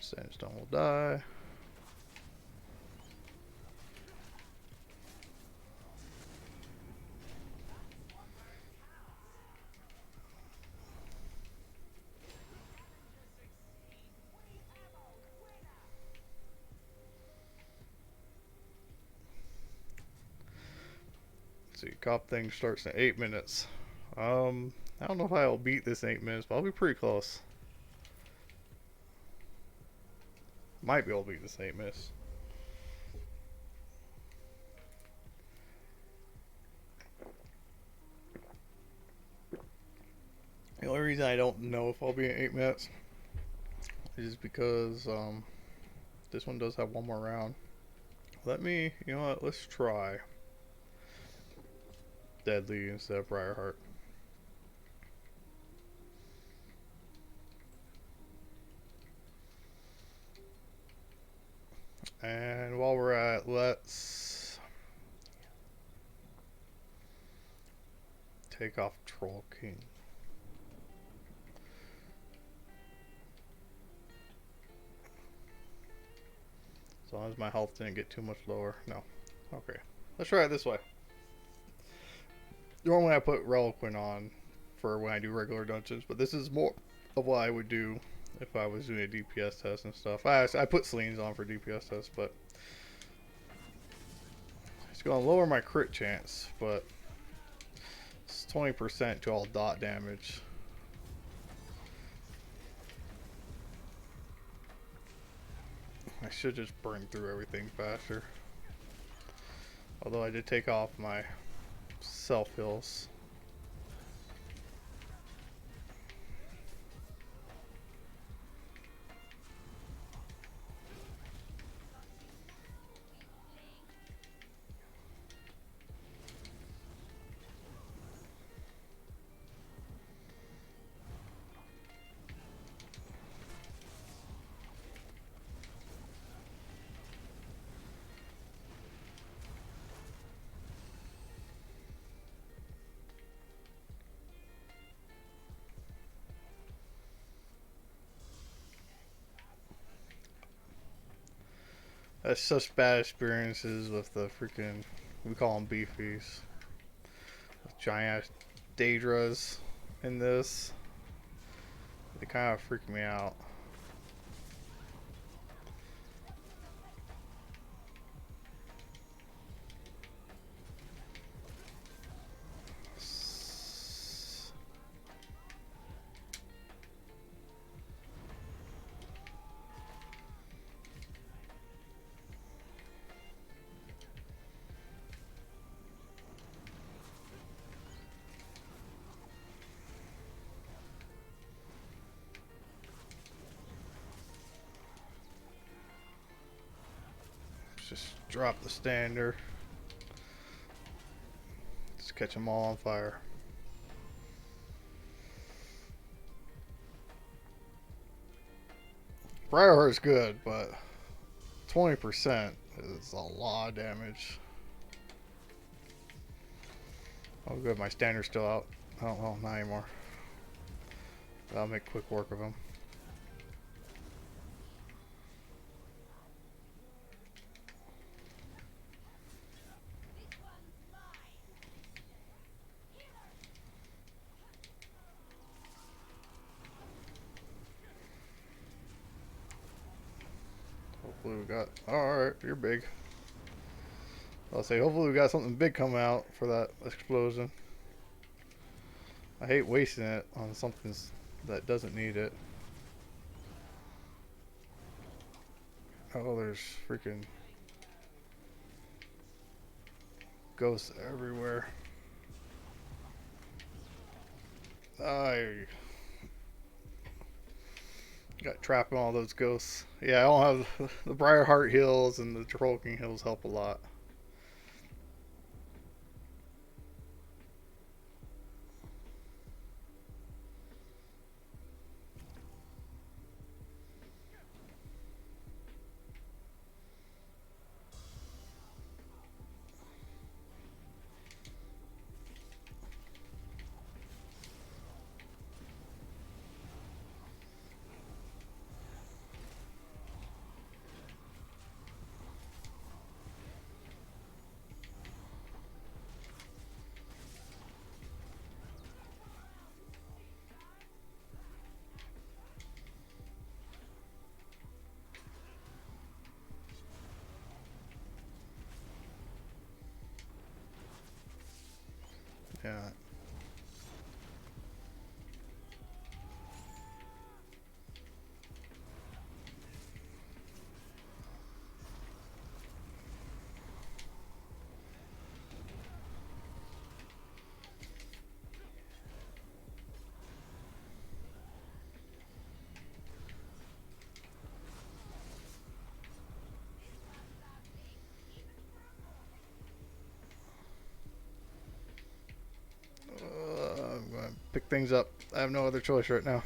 Sandstone will die. Let's see, cop thing starts in 8 minutes. I don't know if I'll beat this 8 minutes, but I'll be pretty close. Might be able to beat this 8 minutes. The only reason I don't know if I'll be in 8 minutes is because this one does have one more round. Let me, you know what, let's try Deadly instead of Briarheart. And while we're at, let's take off Troll King. As long as my health didn't get too much lower. No. Okay. Let's try it this way. Normally I put Reliquant on for when I do regular dungeons, but this is more of what I would do if I was doing a DPS test and stuff. I put Sleeves on for DPS tests, but it's going to lower my crit chance, but it's 20% to all dot damage. I should just burn through everything faster. Although I did take off my self heals. That's such bad experiences with the freaking, we call them beefies. With giant Daedras in this. They kind of freak me out. Just drop the standard. Just catch them all on fire. Briarheart's good, but 20% is a lot of damage. Oh good, my standard's still out. Oh well, not anymore. I'll make quick work of him. Hopefully we got... Oh, alright, you're big. I'll say hopefully we got something big coming out for that explosion. I hate wasting it on something that doesn't need it. Oh, there's freaking ghosts everywhere. I got trapped in all those ghosts. Yeah, I don't have the Briarheart Hills, and the Troll King Hills help a lot. Yeah. I'm gonna pick things up. I have no other choice right now.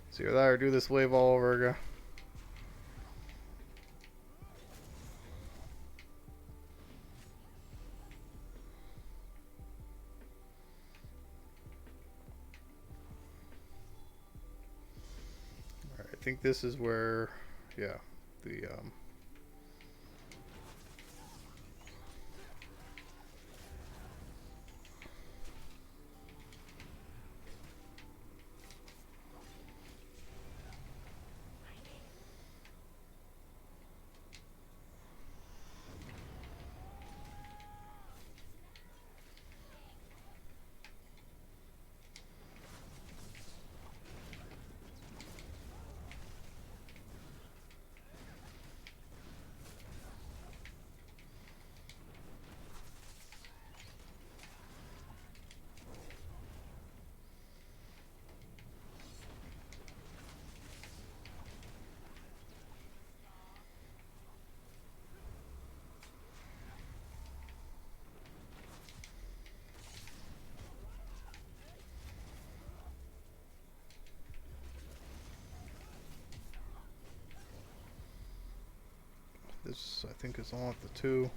So either that or do this wave all over again. think this is where, yeah, the this I think is on with the 2.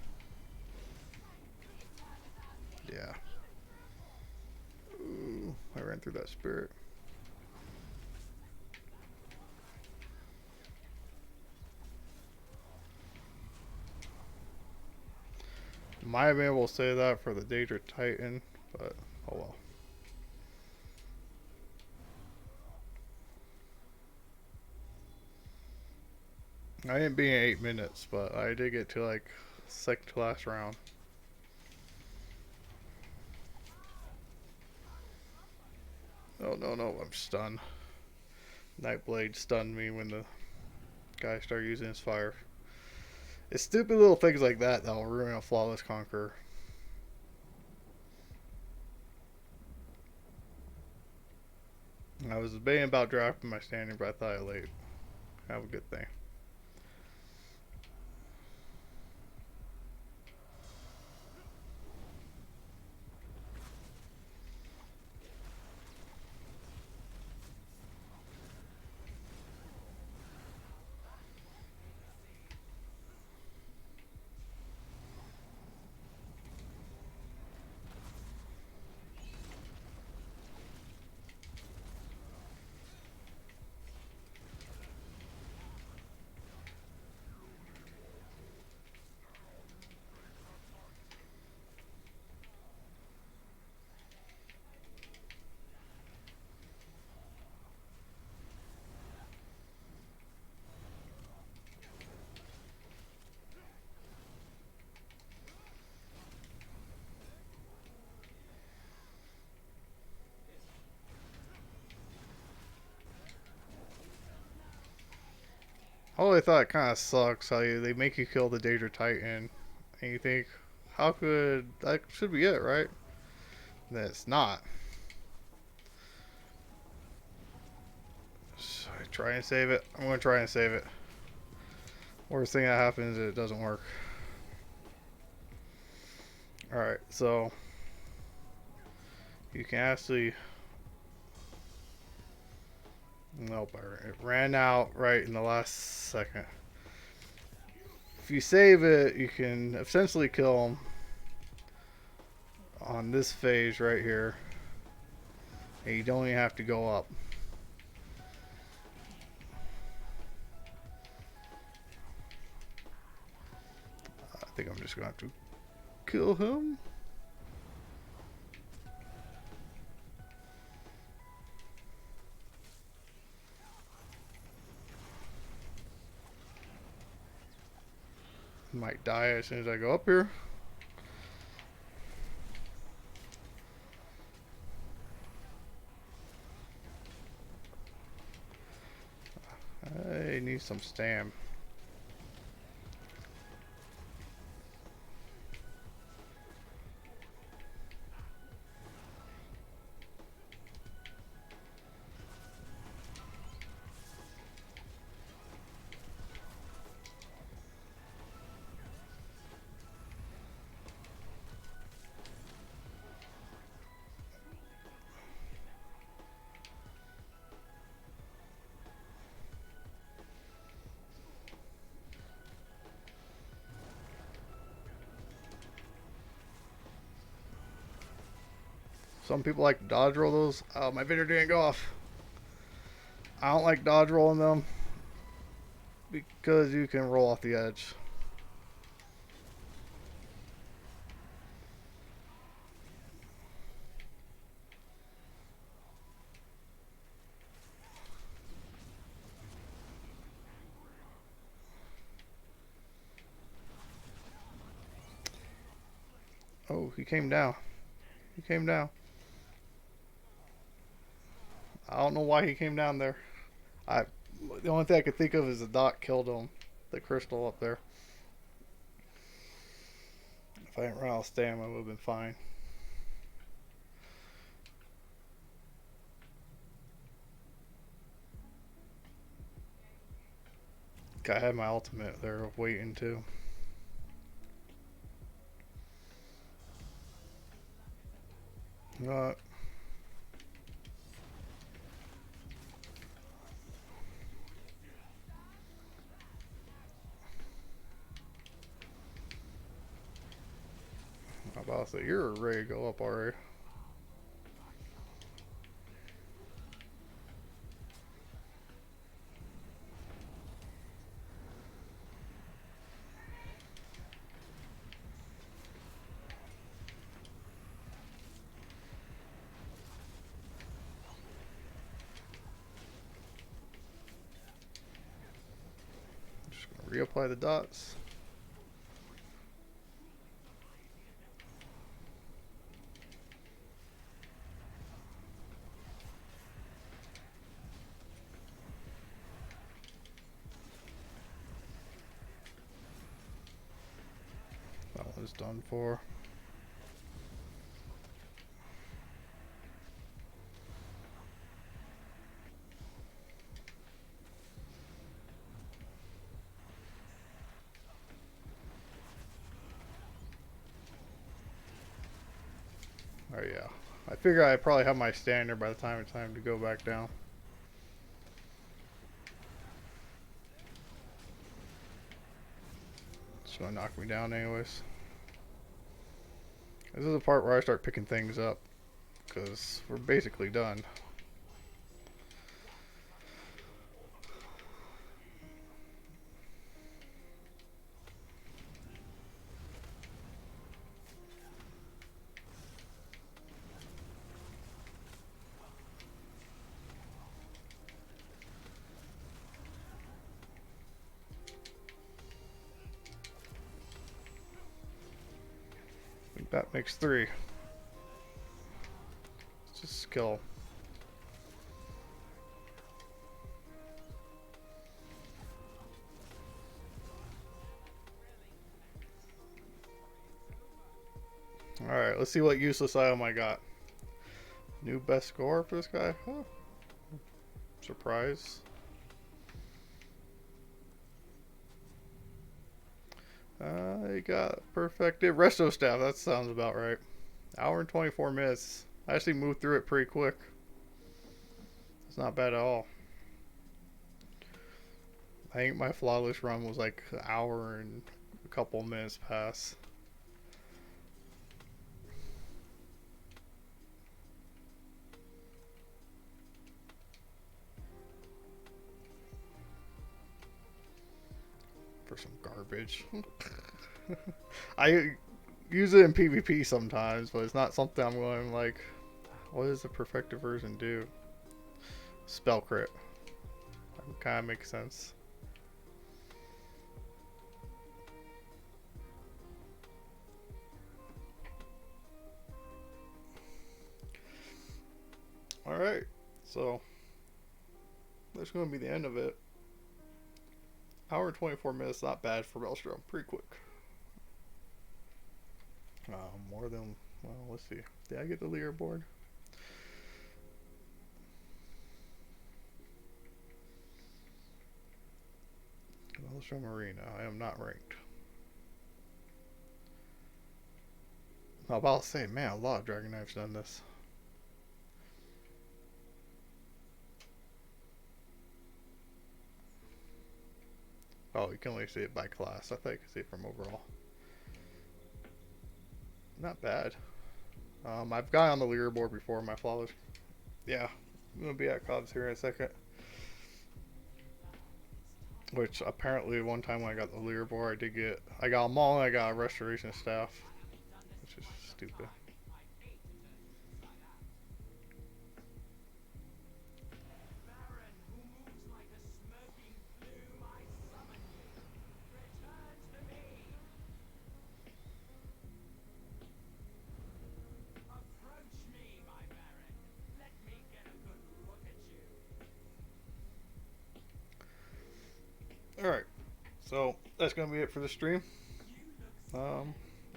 Yeah. Ooh, I ran through that spirit. Might have been able to say that for the Daedra Titan, but oh well. I didn't be in 8 minutes, but I did get to like second to last round. Oh no, no, I'm stunned. Nightblade stunned me when the guy started using his fire. It's stupid little things like that that'll ruin a flawless conqueror. I was debating about dropping my standing, but I thought I'd late. Have a good thing. Oh, I thought it kind of sucks how they make you kill the Daedra Titan, and you think, how could that should be it, right? And then it's not. So I try and save it. I'm gonna try and save it. Worst thing that happens is it doesn't work. All right, so you can actually. Nope, it ran out right in the last second. If you save it, you can essentially kill him on this phase right here. And you don't even have to go up. I think I'm just going to have to kill him. Might die as soon as I go up here. I need some stam. Some people like to dodge roll those. Oh, my video didn't go off. I don't like dodge rolling them because you can roll off the edge. Oh, he came down. He came down. I don't know why he came down there. I The only thing I could think of is the dot killed him. The crystal up there. If I didn't run out of stam, I would have been fine. I had my ultimate there waiting too. Uh, I'm about to say, you're ready to go up already. Just gonna reapply the dots. That one's done for. Oh yeah. I figure I probably have my standard by the time it's time to go back down. It's gonna knock me down anyways. This is the part where I start picking things up, because we're basically done. I think that makes 3. Let's just kill. Alright, let's see what useless item I got. New best score for this guy? Huh. Surprise. I got perfected resto staff. That sounds about right. Hour and 24 minutes. I actually moved through it pretty quick. It's not bad at all. I think my flawless run was like an hour and a couple minutes past. For some garbage. I use it in PvP sometimes, but it's not something I'm going like, what does the perfected version do? Spell crit. That kind of makes sense. Alright, so that's going to be the end of it. Hour and 24 minutes, not bad for Maelstrom. Pretty quick. More than, well, let's see. Did I get the leaderboard? Maelstrom Arena. I am not ranked. I'm about to say, man, a lot of Dragon Knife's done this. Oh, you can only see it by class. I thought you could see it from overall. Not bad. I've got on the leaderboard before my flawless. Yeah, I'm gonna be at Cobb's here in a second. Which apparently one time when I got the leaderboard, I got them all, and I got a restoration staff, which is stupid. All right, so that's gonna be it for the stream. Um,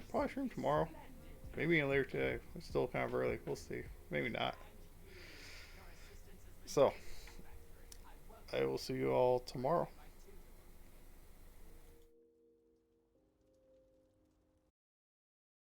Probably stream tomorrow, maybe even later today. It's still kind of early. We'll see. Maybe not. So I will see you all tomorrow.